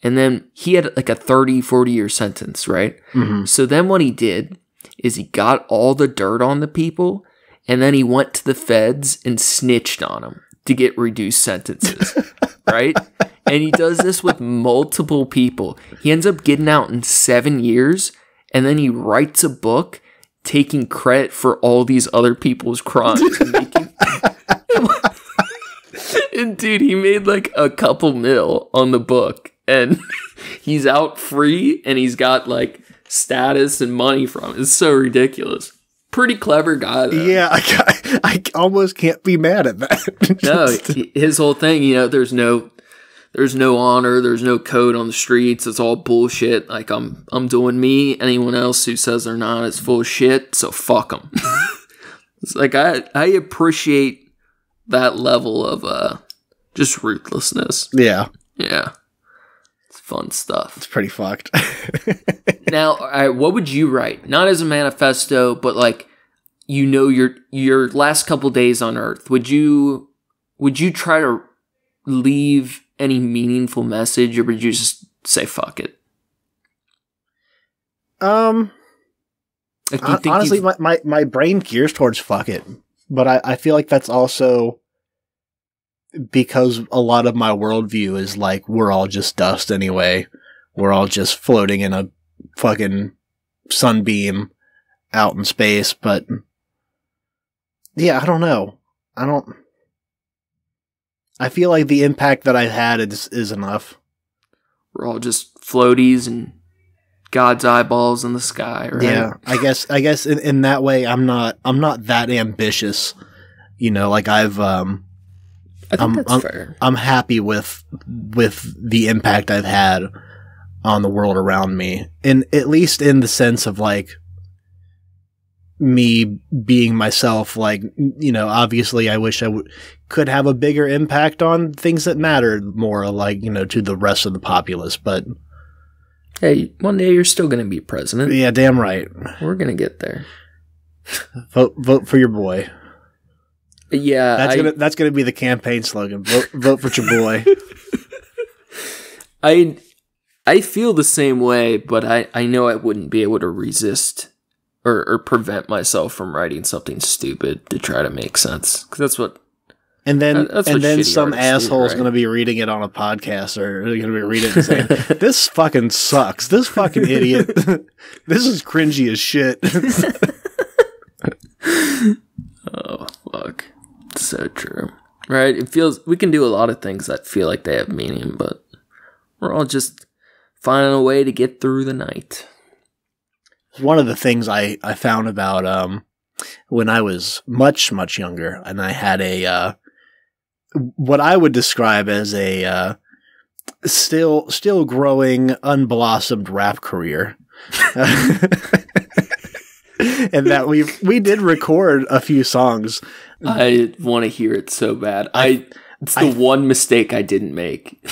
And then he had like a 30, 40-year sentence, right? So then what he did is he got all the dirt on the people, and then he went to the feds and snitched on them to get reduced sentences, right? And he does this with multiple people. He ends up getting out in 7 years, and then he writes a book taking credit for all these other people's crimes. And dude, he made like a couple mil on the book, and he's out free, and he's got like status and money from it. It's so ridiculous. Pretty clever guy, though. Yeah, I almost can't be mad at that. No, his whole thing, there's no honor, there's no code on the streets. It's all bullshit. Like I'm doing me. Anyone else who says they're not is full of shit. So fuck them. It's like I appreciate that level of just ruthlessness. Yeah. It's fun stuff. It's pretty fucked. Now, what would you write? Not as a manifesto, but like, your last couple days on Earth. Would you try to leave any meaningful message, or would you just say fuck it? Honestly, my brain gears towards fuck it, but I feel like that's also because a lot of my worldview is like we're all just dust anyway. We're all just floating in a fucking sunbeam out in space. But yeah, I don't know. I feel like the impact that I've had is enough. We're all just floaties and God's eyeballs in the sky, right? Yeah, I guess in that way, I'm not that ambitious. Like I think that's fair. I'm happy with the impact I've had on the world around me, and at least in the sense of like me being myself. Like, obviously, I wish I could have a bigger impact on things that matter more, like to the rest of the populace. But hey, one day you're still going to be president. Yeah, damn right. We're going to get there. Vote for your boy. Yeah, that's gonna be the campaign slogan. Vote for your boy. I feel the same way, but I know I wouldn't be able to resist or prevent myself from writing something stupid to try to make sense. Because that's what. And then some asshole's going to be reading it on a podcast, or they're going to be reading it and saying, "This fucking sucks. This fucking idiot. This is cringy as shit." Oh fuck. So true. Right? It feels we can do a lot of things that feel like they have meaning, but we're all just finding a way to get through the night. One of the things I found about when I was much, much younger, and I had a what I would describe as a still growing, unblossomed rap career. And that we did record a few songs. I want to hear it so bad. It's the one mistake I didn't make.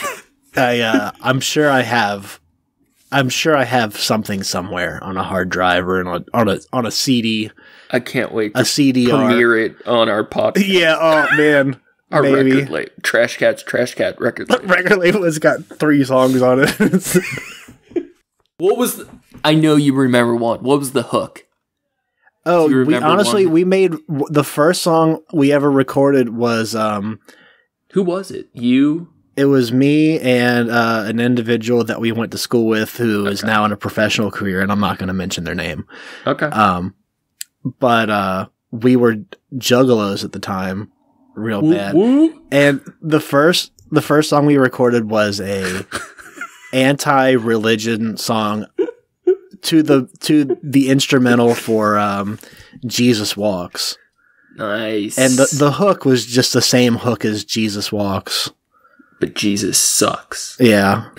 I'm sure I have. I'm sure I have something somewhere on a hard drive or on a CD. I can't wait to CDR. premiere it on our podcast. Yeah. Oh man. Our record label, Trash Cat record label. Record label has got 3 songs on it. What was? I know you remember one. What was the hook? Oh, we made the first song we ever recorded was who was it? You? It was me and an individual that we went to school with who is now in a professional career, and I'm not going to mention their name. Okay. But we were juggalos at the time, real bad. And the first song we recorded was a anti-religion song to the instrumental for Jesus Walks. Nice. And the hook was just the same hook as Jesus Walks. But Jesus sucks. Yeah.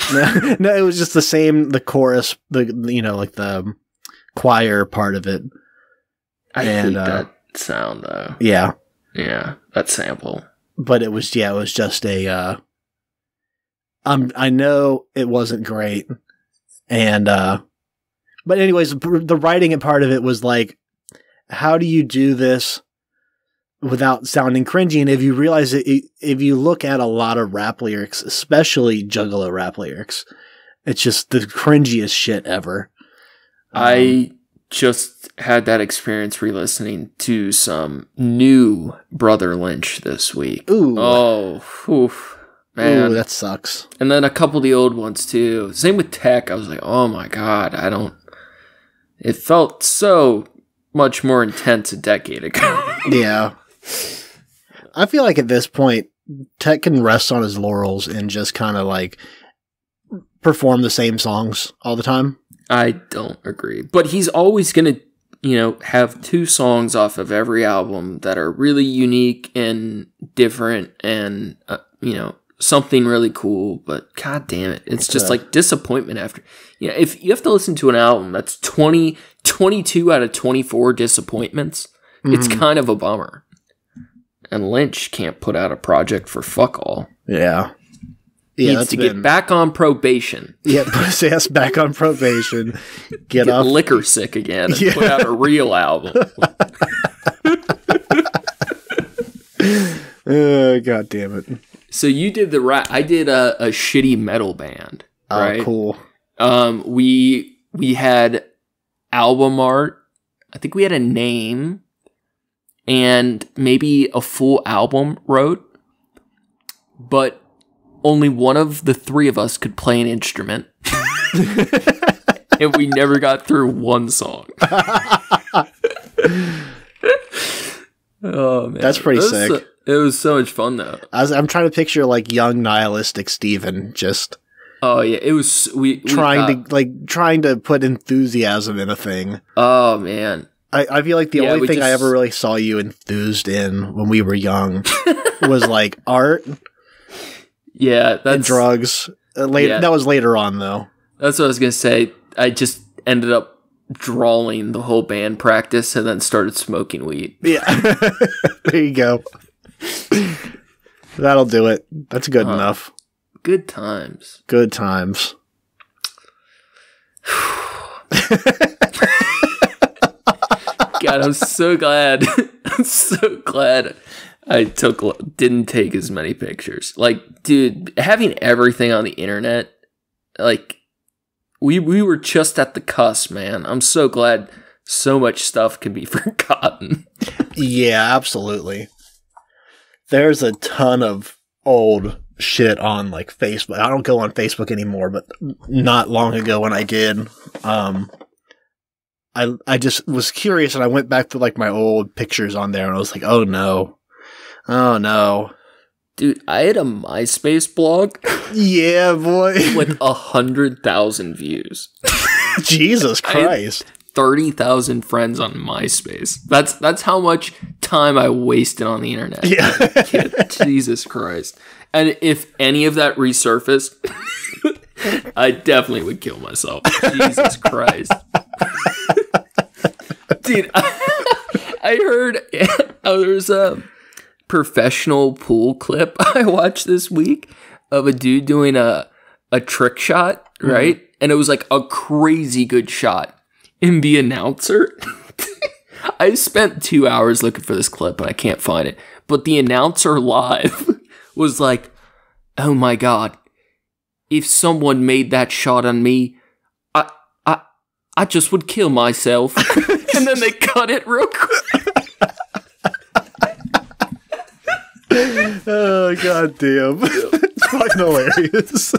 No, it was just the same, the chorus, like the choir part of it. I hate that sound though. Yeah. Yeah, that sample. But it was just a I know it wasn't great. And But anyways, the writing part of it was like, how do you do this without sounding cringy? And if you realize it, if you look at a lot of rap lyrics, especially Juggalo rap lyrics, it's just the cringiest shit ever. I just had that experience re-listening to some new Brother Lynch this week. Ooh. Oh, oof, man. Ooh, that sucks. And then a couple of the old ones too. Same with Tech. I was like, oh my God, it felt so much more intense a decade ago. Yeah. I feel like at this point, Tech can rest on his laurels and just kind of like perform the same songs all the time. I don't agree. But he's always going to, have 2 songs off of every album that are really unique and different and, something really cool. But God damn it. It's just like disappointment after. If you have to listen to an album that's 22 out of 24 disappointments, it's kind of a bummer. And Lynch can't put out a project for fuck all. Yeah. Needs to get back on probation. Yeah, put his ass back on probation. Get off liquor sick again and put out a real album. God damn it. So you did the rap. I did a shitty metal band. Right? Oh, cool. We had album art. I think we had a name and maybe a full album wrote. But only one of the 3 of us could play an instrument. And we never got through one song. Oh, man. That's pretty sick. It was so much fun, though. I'm trying to picture like young nihilistic Steven just... Oh, yeah. It was... trying to put enthusiasm in a thing. Oh, man. I feel like the only thing I ever really saw you enthused in when we were young was like art. Yeah, and drugs. That was later on, though. That's what I was gonna say. I just ended up drawing the whole band practice and then started smoking weed. Yeah, there you go. That'll do it. That's good enough. Good times. Good times. God, I'm so glad. I'm so glad I didn't take as many pictures. Like, dude, having everything on the internet, like, we were just at the cusp, man. I'm so glad so much stuff can be forgotten. Yeah, absolutely. There's a ton of old shit on, like, Facebook. I don't go on Facebook anymore, but not long ago when I did, I just was curious and I went back to, like, my old pictures on there and I was like, oh no. Oh, no. Dude, I had a MySpace blog. Yeah, boy. With 100,000 views. Jesus Christ. 30,000 friends on MySpace. That's how much time I wasted on the internet. Yeah. Jesus Christ. And if any of that resurfaced, I definitely would kill myself. Jesus Christ. Dude, I heard there's a professional pool clip I watched this week of a dude doing a trick shot, right? Mm-hmm. And it was like a crazy good shot. And the announcer, I spent 2 hours looking for this clip and I can't find it. But the announcer live was like, oh my God, if someone made that shot on me, I just would kill myself. And then they cut it real quick. Oh, God damn. It's fucking hilarious.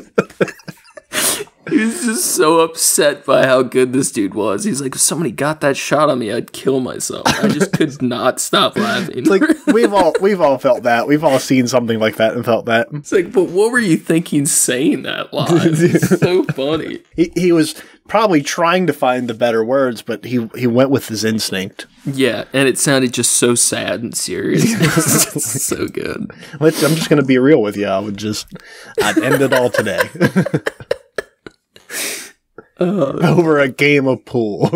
He was just so upset by how good this dude was. He's like, if somebody got that shot on me, I'd kill myself. I just could not stop laughing. It's like, we've all felt that. We've all seen something like that and felt that. It's like, but what were you thinking saying that live? It's so funny. He was probably trying to find the better words, but he went with his instinct. Yeah, and it sounded just so sad and serious. It's so good. I'm just going to be real with you. I'd end it all today. Over a game of pool.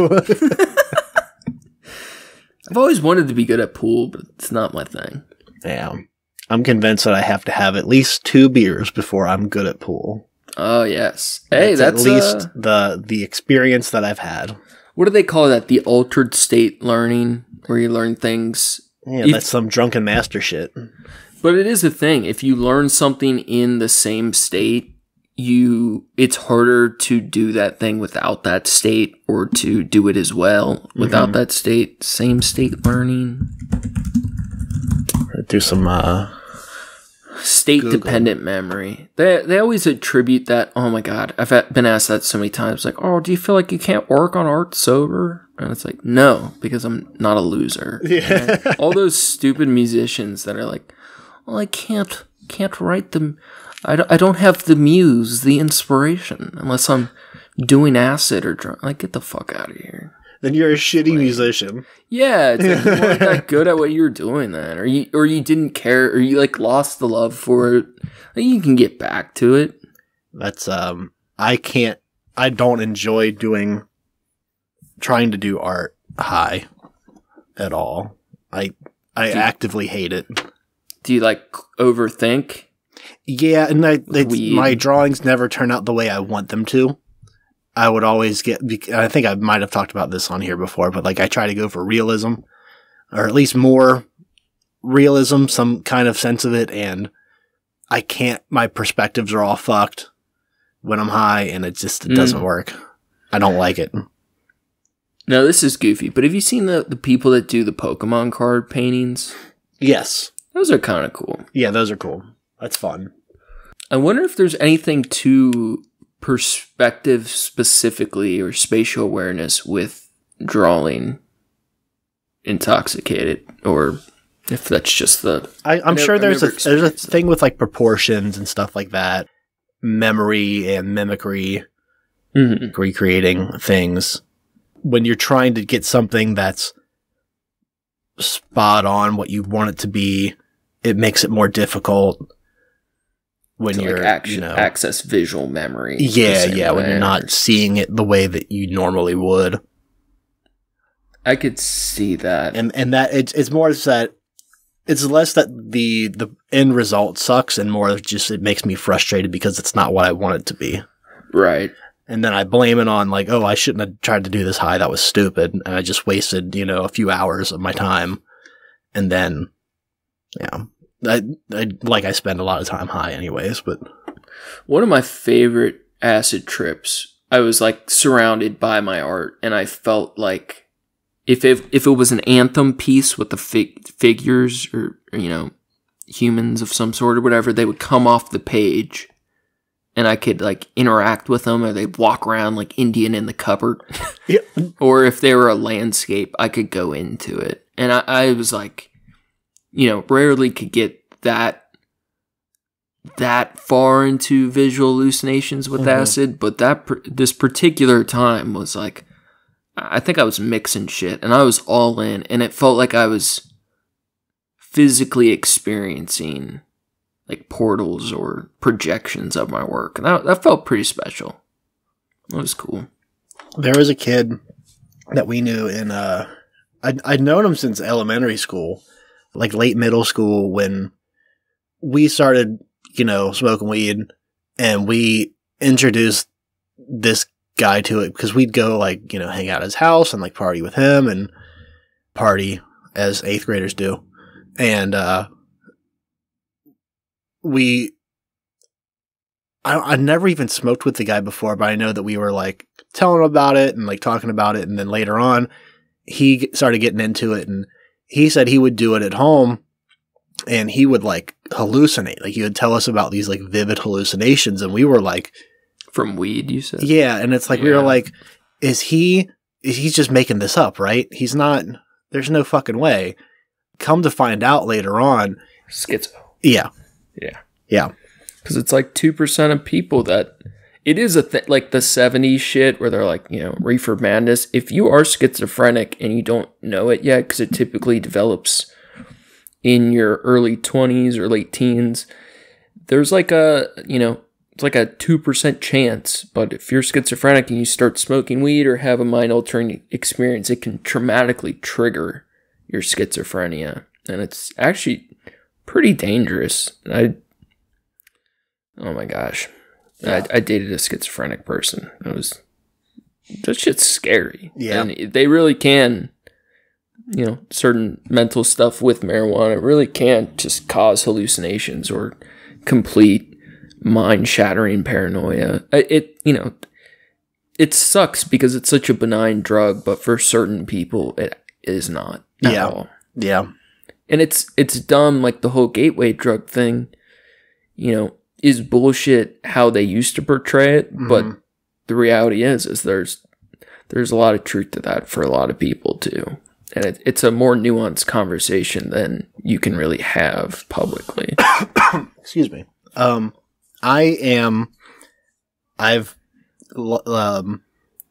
I've always wanted to be good at pool, but it's not my thing. Yeah. I'm convinced that I have to have at least 2 beers before I'm good at pool. Oh, yes. Hey, that's at least the experience that I've had. What do they call that? The altered state learning, where you learn things. Yeah, that's some drunken master shit. But it is a thing. If you learn something in the same state, it's harder to do that thing without that state, or to do it as well without that state. Same state learning. Do some state-dependent memory. They always attribute that. Oh my god, I've been asked that so many times. Like, oh, do you feel like you can't work on art sober? And it's like, no, because I'm not a loser. Yeah. Right? All those stupid musicians that are like, well, I can't write them. I don't have the muse, the inspiration, unless I'm doing acid or drunk. Like, get the fuck out of here. Then you're a shitty musician. Yeah, it's like you weren't that good at what you were doing then, or you didn't care, or you like lost the love for it. Like, you can get back to it. That's I don't enjoy trying to do art high at all. I actively hate it. Do you like overthink? Yeah, and my drawings never turn out the way I want them to. I would always I think I might have talked about this on here before, but like I try to go for realism, or at least more realism, some kind of sense of it, and I can't, my perspectives are all fucked when I'm high, and it doesn't work. I don't like it. Now, this is goofy, but have you seen the people that do the Pokemon card paintings? Yes. Those are kind of cool. Yeah, those are cool. That's fun. I wonder if there's anything to perspective specifically, or spatial awareness with drawing intoxicated, or if that's just I'm sure there's a thing with like proportions and stuff like that, memory and mimicry, recreating things. When you're trying to get something that's spot on what you want it to be, it makes it more difficult. When you're like access visual memory. Yeah, when you're not seeing it the way that you normally would. I could see that. And that it's more that it's less that the end result sucks, and more just it makes me frustrated because it's not what I want it to be. Right. And then I blame it on like, oh, I shouldn't have tried to do this high. That was stupid. And I just wasted, a few hours of my time. And then, yeah. I spend a lot of time high anyways, but one of my favorite acid trips, I was like surrounded by my art, and I felt like if it was an anthem piece with the figures or humans of some sort or whatever, they would come off the page and I could like interact with them, or they'd walk around like Indian in the cupboard. Yep. Or if they were a landscape, I could go into it. And I was like, rarely could get that far into visual hallucinations with acid, but this particular time was like, I think I was mixing shit, and I was all in, and it felt like I was physically experiencing like portals or projections of my work, and that felt pretty special. It was cool. There was a kid that we knew in I'd known him since elementary school, like late middle school, when we started, smoking weed, and we introduced this guy to it because we'd go like, hang out at his house and like party with him and party as 8th graders do. And, I never even smoked with the guy before, but I know that we were like telling him about it and like talking about it. And then later on, he started getting into it, and he said he would do it at home, and he would like hallucinate. Like he would tell us about these like vivid hallucinations, and we were like, from weed, you said? Yeah. And it's like, we were like, he's just making this up, right? He's not, there's no fucking way. Come to find out later on. Schizo. Yeah. Yeah. Yeah. Because it's like 2% of people that, it is like the 70s shit where they're like, reefer madness. If you are schizophrenic and you don't know it yet, because it typically develops in your early 20s or late teens, there's like it's like a 2% chance. But if you're schizophrenic and you start smoking weed or have a mind-altering experience, it can traumatically trigger your schizophrenia. And it's actually pretty dangerous. Oh my gosh. Yeah. I dated a schizophrenic person. That shit's scary. Yeah. And they really can, certain mental stuff with marijuana really can just cause hallucinations or complete mind-shattering paranoia. It sucks because it's such a benign drug, but for certain people, it is not at all. Yeah. And it's dumb, like the whole gateway drug thing, is bullshit how they used to portray it, but the reality is there's a lot of truth to that for a lot of people too. And it's a more nuanced conversation than you can really have publicly. Excuse me. I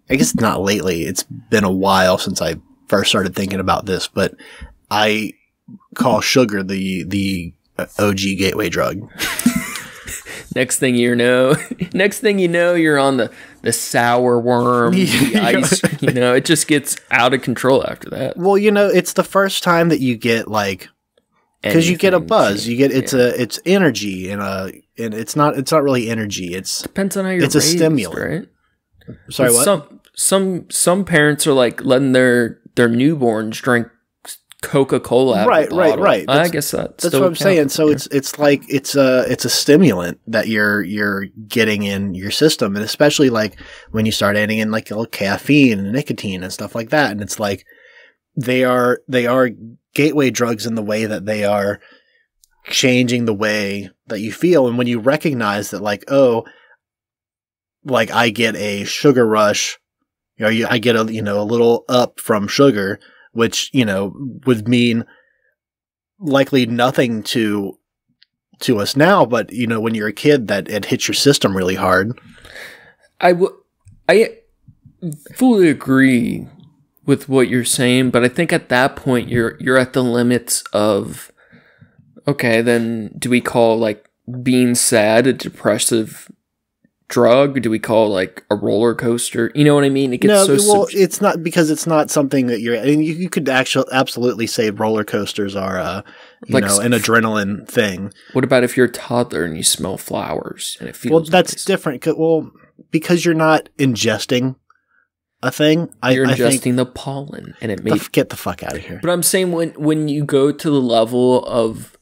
guess not lately. It's been a while since I first started thinking about this, but I call sugar the OG gateway drug. Next thing you know, you're on the sour worm, the ice. It just gets out of control after that. Well, it's the first time that you get like, because you get a buzz, it's energy and it's not really energy. Depends on how you're raised, a stimulant, right? Sorry, what? Some parents are like letting their newborns drink Coca-Cola out of the bottle. Right. I guess that's what I'm saying. So it's like it's a stimulant that you're getting in your system, and especially like when you start adding in like caffeine and nicotine and stuff like that, and it's like they are gateway drugs in the way that they are changing the way that you feel, and when you recognize that, like, oh, like I get a sugar rush, I get a little up from sugar, which, would mean likely nothing to us now, but, when you're a kid, that it hits your system really hard. I fully agree with what you're saying, but I think at that point you're at the limits of, okay, then do we call like being sad a depressive drug? Do we call like a roller coaster? You know what I mean? It gets it's not, because it's not something that you could absolutely say roller coasters are an adrenaline thing. What about if you're a toddler and you smell flowers and it feels well? That's nice? Different. Well, because you're not ingesting a thing. You're ingesting the pollen, and it may get the fuck out of here. But I'm saying when you go to the level of,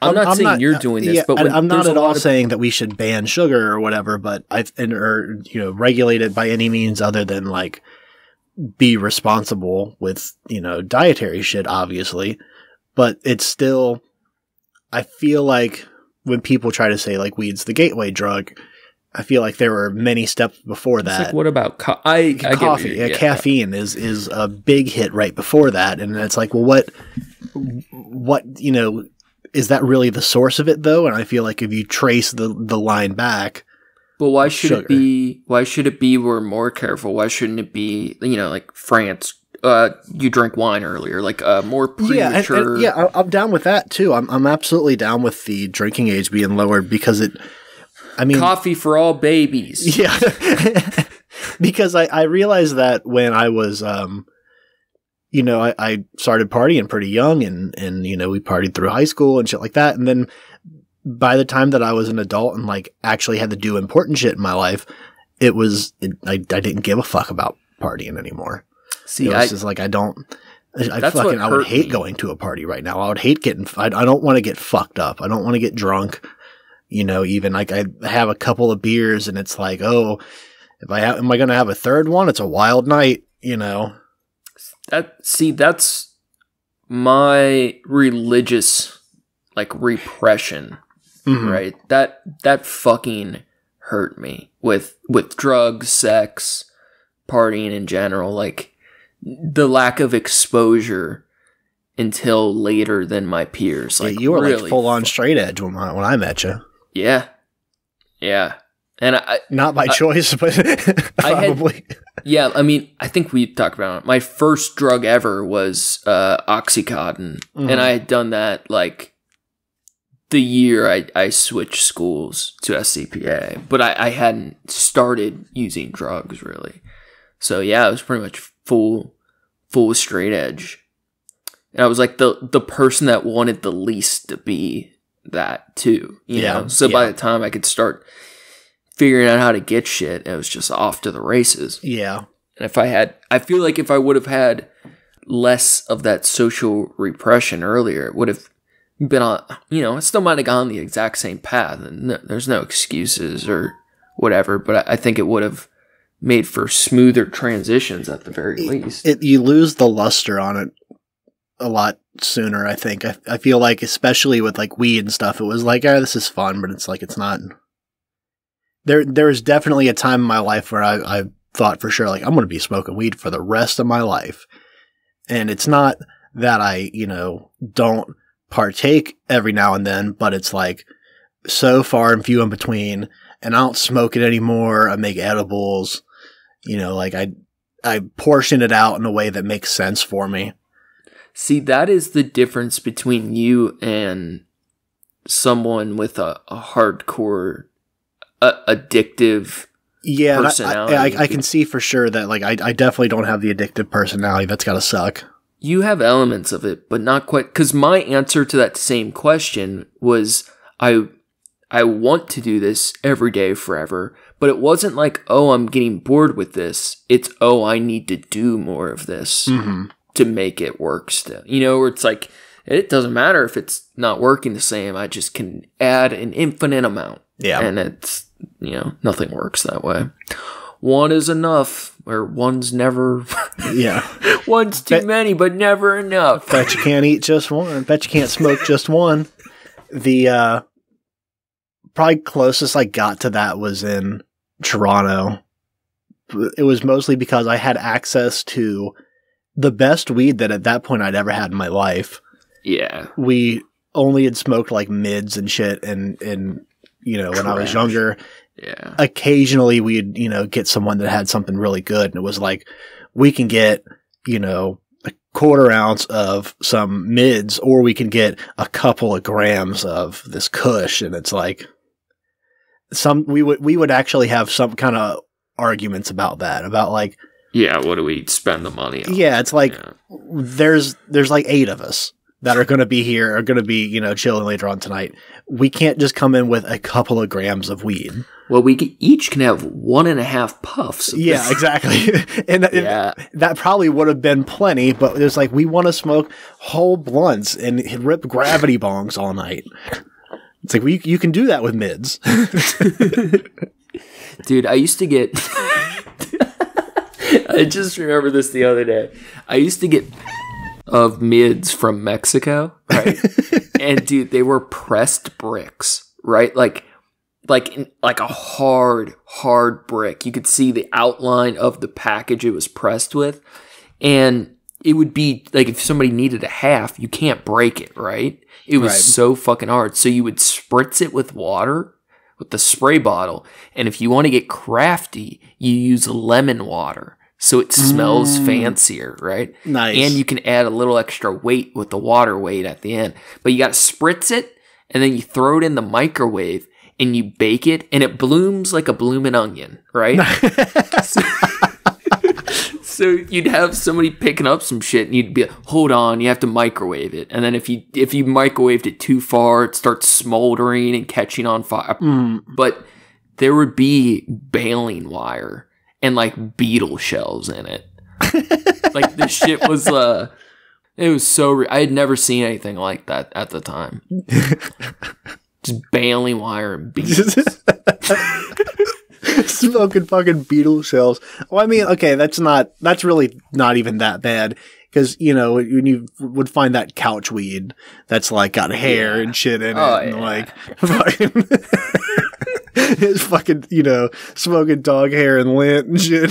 I'm not saying you're doing this, but I'm not at all saying that we should ban sugar or whatever, but regulate it by any means other than like be responsible with, dietary shit, obviously. But it's still, I feel like when people try to say like weed's the gateway drug, I feel like there were many steps before that. Like, what about coffee? Caffeine is a big hit right before that, and it's like, well, what is that really the source of it though? And I feel like if you trace the line back, well, why should it be? Why should it be? We're more careful. Why shouldn't it be? Like France. You drank wine earlier, like more premature. Yeah, I'm down with that too. I'm absolutely down with the drinking age being lowered because coffee for all babies. Yeah, because I realized that when I was I started partying pretty young and we partied through high school and shit like that. And then by the time that I was an adult and like actually had to do important shit in my life, I didn't give a fuck about partying anymore. See, it was just like, I would hate going to a party right now. I would hate I don't want to get fucked up. I don't want to get drunk. Even like I have a couple of beers and it's like, oh, am I going to have a third one? It's a wild night, That's my religious like repression, right? That fucking hurt me with drugs, sex, partying in general, like the lack of exposure until later than my peers. Like, you were really like full on straight edge when I met you. Yeah. And I not by choice, but probably. I think we talked about it. My first drug ever was Oxycontin, and I had done that like the year I switched schools to SCPA, but I hadn't started using drugs really. So yeah, it was pretty much full straight edge, and I was like the person that wanted the least to be that too. You know? So by the time I could start figuring out how to get shit, it was just off to the races. Yeah. And I feel like if I would have had less of that social repression earlier, it would have been on, I still might have gone the exact same path, and there's no excuses or whatever, but I think it would have made for smoother transitions at the very least. You lose the luster on it a lot sooner, I think. I feel like, especially with like weed and stuff, it was like, this is fun, but it's like, it's not. There was definitely a time in my life where I thought for sure, like, I'm going to be smoking weed for the rest of my life. And it's not that I, don't partake every now and then, but it's like so far and few in between, and I don't smoke it anymore. I make edibles, like I portion it out in a way that makes sense for me. See, that is the difference between you and someone with a hardcore addictive personality. I can see for sure that like I definitely don't have the addictive personality. That's gotta suck. You have elements of it, but not quite. Because my answer to that same question was I want to do this every day forever, but it wasn't like, oh, I'm getting bored with this. It's, oh, I need to do more of this to make it work still. Where it's like, it doesn't matter if it's not working the same. I just can add an infinite amount. Yeah. And it's, nothing works that way. One is enough, or one's never. Yeah. One's too many, but never enough. Bet you can't eat just one. Bet you can't smoke just one. The probably closest I got to that was in Toronto. It was mostly because I had access to the best weed that at that point I'd ever had in my life. Yeah. We only had smoked like mids and shit, and when I was younger. Yeah. Occasionally we'd, get someone that had something really good, and it was like, we can get, a quarter ounce of some mids, or we can get a couple of grams of this kush. And it's like we would actually have some kind of arguments about that, about like, yeah, what do we spend the money on? Yeah. It's like, there's like 8 of us that are going to be here, are going to be, chilling later on tonight. We can't just come in with a couple of grams of weed. Well, we each can have 1.5 puffs. Yeah, exactly. and that probably would have been plenty, but there's like, we want to smoke whole blunts and rip gravity bongs all night. It's like, you can do that with mids. Dude, I used to get... I just remember this the other day. I used to get of mids from Mexico, right? And dude, they were pressed bricks, right? Like a hard brick. You could see the outline of the package it was pressed with. And it would be like, if somebody needed a half, you can't break it, right? It was so fucking hard. So you would spritz it with water, with the spray bottle. And if you want to get crafty, you use lemon water. So it smells fancier, right? Nice. And you can add a little extra weight with the water weight at the end. But you got to spritz it, and then you throw it in the microwave, and you bake it, and it blooms like a blooming onion, right? So you'd have somebody picking up some shit, and you'd be like, hold on, you have to microwave it. And then if you microwaved it too far, it starts smoldering and catching on fire. But there would be baling wire and like beetle shells in it. Like the shit was it was so I had never seen anything like that at the time. Just baling wire and beetles. Smoking fucking beetle shells. Well, I mean, okay, that's really not even that bad. Because, when you would find that couch weed that's like got hair and shit in it. And like fucking it's fucking, smoking dog hair and lint and shit.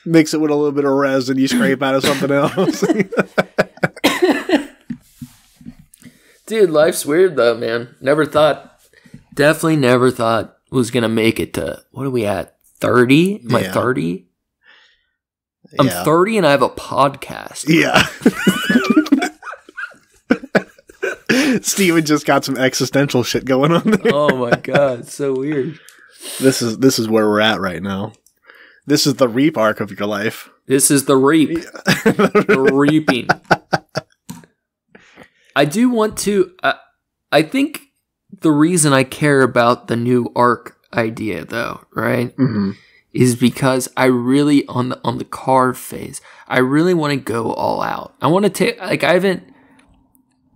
Mix it with a little bit of resin, you scrape out of something else. Dude, life's weird though, man. Definitely never thought was going to make it to, what are we at? 30? Am I 30? I'm 30 and I have a podcast. Yeah. Steven just got some existential shit going on there. Oh my god, it's so weird. This is where we're at right now. This is the reap arc of your life. This is the reap. The reaping. I do want to I think the reason I care about the new arc idea, though, right, is because I really on the Carve phase, I really want to go all out. I want to take I haven't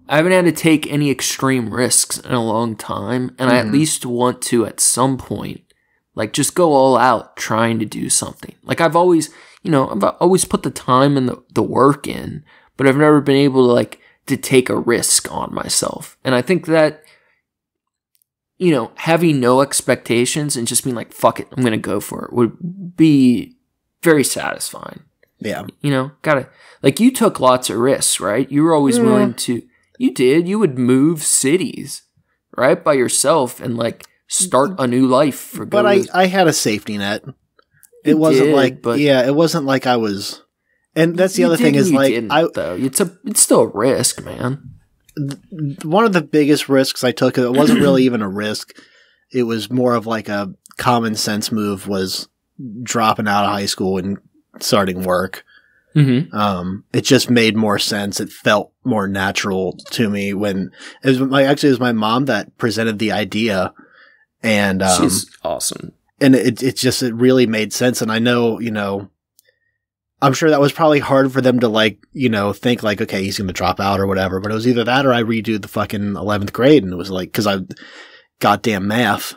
had to take any extreme risks in a long time, and I at least want to at some point, like, just go all out trying to do something. Like, I've always put the time and the work in, but I've never been able to, like, to take a risk on myself. And I think that, having no expectations and just being like, fuck it, I'm going to go for it, would be very satisfying. Yeah. Like, you took lots of risks, right? You were always willing to, you would move cities, right? By yourself and, like, start a new life. But I had a safety net. It wasn't like I was, and that's the other thing is, like, it's still a risk, man. One of the biggest risks I took, it wasn't really even a risk. It was more of like a common sense move, was dropping out of high school and starting work. It just made more sense. It felt more natural to me when it was my mom that presented the idea, and she's awesome. And it really made sense. And I know, I'm sure that was probably hard for them to, like, think like, okay, he's going to drop out or whatever, but it was either that or I redo the fucking 11th grade. And it was like, cause goddamn math,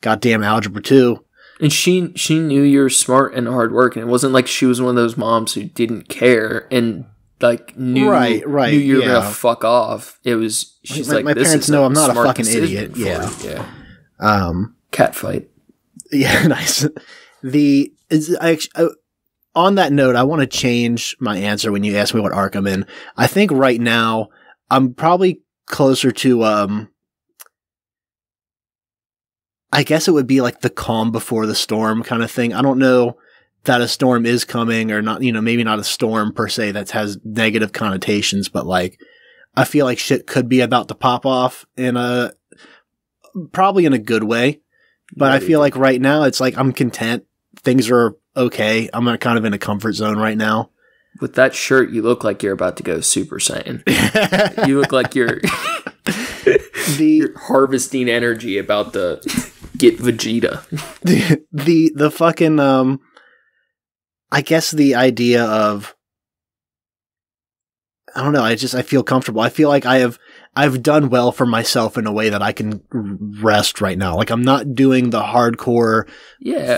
goddamn algebra 2. And she knew you were smart and hard working. It wasn't like she was one of those moms who didn't care and, like, knew you were going to fuck off. It was, she's like, my this parents is know I'm not a fucking idiot. Yeah. Cat fight. Yeah, nice. On that note, I want to change my answer when you ask me what arc I'm in. I think right now I'm probably closer to, I guess it would be like the calm before the storm kind of thing. I don't know that a storm is coming or not, maybe not a storm per se that has negative connotations, but, like, I feel like shit could be about to pop off probably in a good way. But I feel like right now it's like I'm content. Things are okay. I'm kind of in a comfort zone right now. With that shirt, you look like you're about to go Super Saiyan. You look like you're harvesting energy about to get Vegeta. The fucking I guess the idea of, I don't know, I feel comfortable. I feel like I've done well for myself in a way that I can rest right now. Like, I'm not doing the hardcore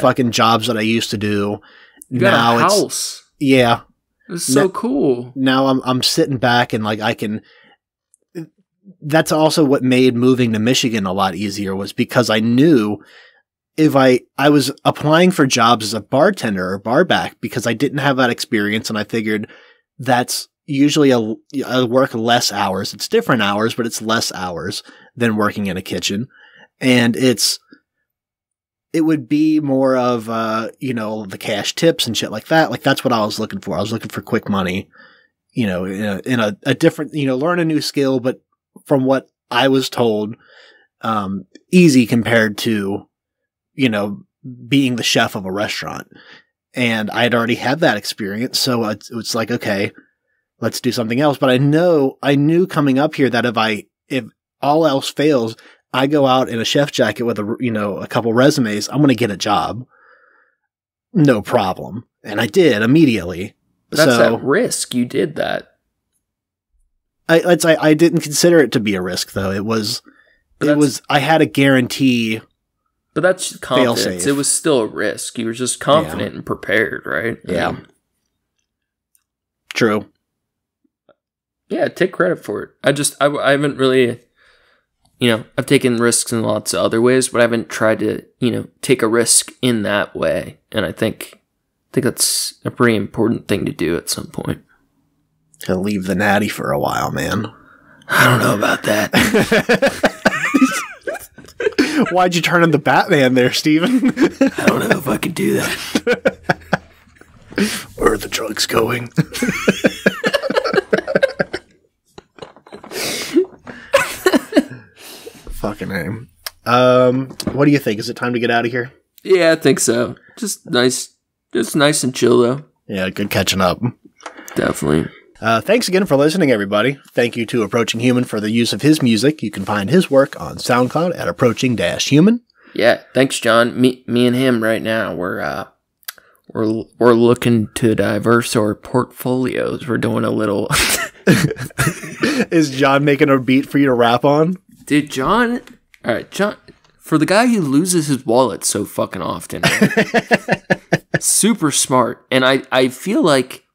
fucking jobs that I used to do. You got a house. Yeah. It's so cool. Now I'm sitting back and, like, I can. That's also what made moving to Michigan a lot easier, was because I knew if I was applying for jobs as a bartender or barback because I didn't have that experience, and I figured that's usually I work less hours. It's different hours, but it's less hours than working in a kitchen. And it would be more of, the cash tips and shit like that. Like, that's what I was looking for. I was looking for quick money, in a different, learn a new skill, but from what I was told, easy compared to, being the chef of a restaurant. And I had already had that experience. So it's like, okay, let's do something else. But I knew coming up here that if all else fails, I go out in a chef jacket with a couple resumes, I'm going to get a job. No problem. And I did immediately. That's that risk. You did that. I didn't consider it to be a risk, though. I had a guarantee. But that's confidence. It was still a risk. You were just confident and prepared, right? Yeah. True. Yeah, take credit for it. I haven't really, I've taken risks in lots of other ways, but I haven't tried to, take a risk in that way. And I think that's a pretty important thing to do at some point. To leave the natty for a while, man. I don't know about that. Why'd you turn into Batman there, Steven? I don't know if I could do that. Where are the drugs going? Fucking name. What do you think? Is it time to get out of here? Yeah, I think so. Just nice and chill, though. Yeah, good catching up. Definitely. Thanks again for listening, everybody. Thank you to Approaching Human for the use of his music. You can find his work on SoundCloud at Approaching-Human. Yeah, thanks, John. Me and him right now, we're looking to diverse our portfolios. We're doing a little. Is John making a beat for you to rap on? Dude, John. All right, John. For the guy who loses his wallet so fucking often, super smart, and I feel like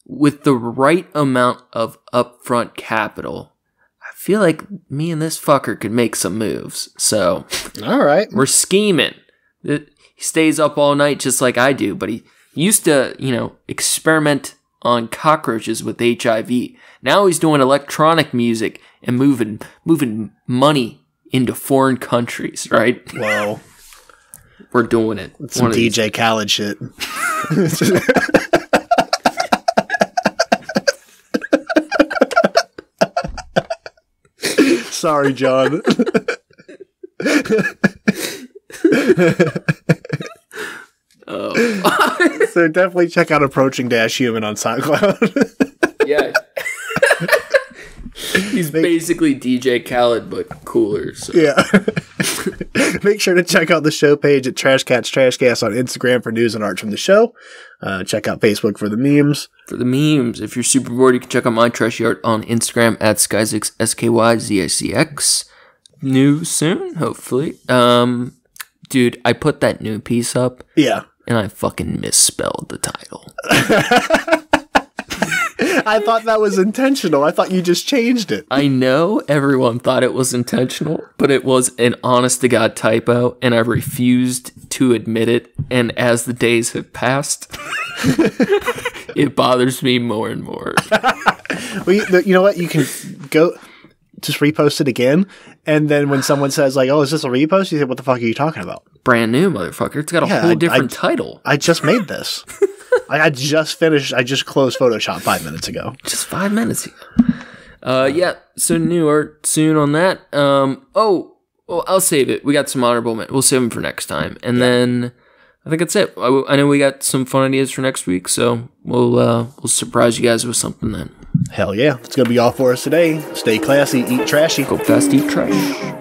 with the right amount of upfront capital, I feel like me and this fucker could make some moves. So, all right, we're scheming. He stays up all night just like I do, but he used to, experiment on cockroaches with HIV. Now he's doing electronic music and moving money into foreign countries, right? Whoa. We're doing it. Some DJ Khaled shit. Sorry, John. So definitely check out Approaching-Human on SoundCloud. Yeah. He's basically DJ Khaled, but cooler. So. Yeah. Make sure to check out the show page at Trash Cats Trashcast on Instagram for news and art from the show. Check out Facebook for the memes. For the memes. If you're super bored, you can check out my trashy art on Instagram at Skyzix, SKYZICX. New soon, hopefully. Dude, I put that new piece up. Yeah. And I fucking misspelled the title. I thought that was intentional. I thought you just changed it. I know everyone thought it was intentional, but it was an honest-to-God typo, and I refused to admit it. And as the days have passed, it bothers me more and more. Well, you know what? You can go just repost it again, and then when someone says, like, oh, is this a repost? You say, what the fuck are you talking about? Brand new, motherfucker. It's got a whole different title. I just made this. I just finished. I just closed Photoshop 5 minutes ago. Just 5 minutes ago. Yeah, so new art soon on that. I'll save it. We got some honorable men. We'll save them for next time. And then I think that's it. I know we got some fun ideas for next week, so we'll surprise you guys with something then. Hell yeah. It's going to be all for us today. Stay classy, eat trashy. Go fast, eat trash.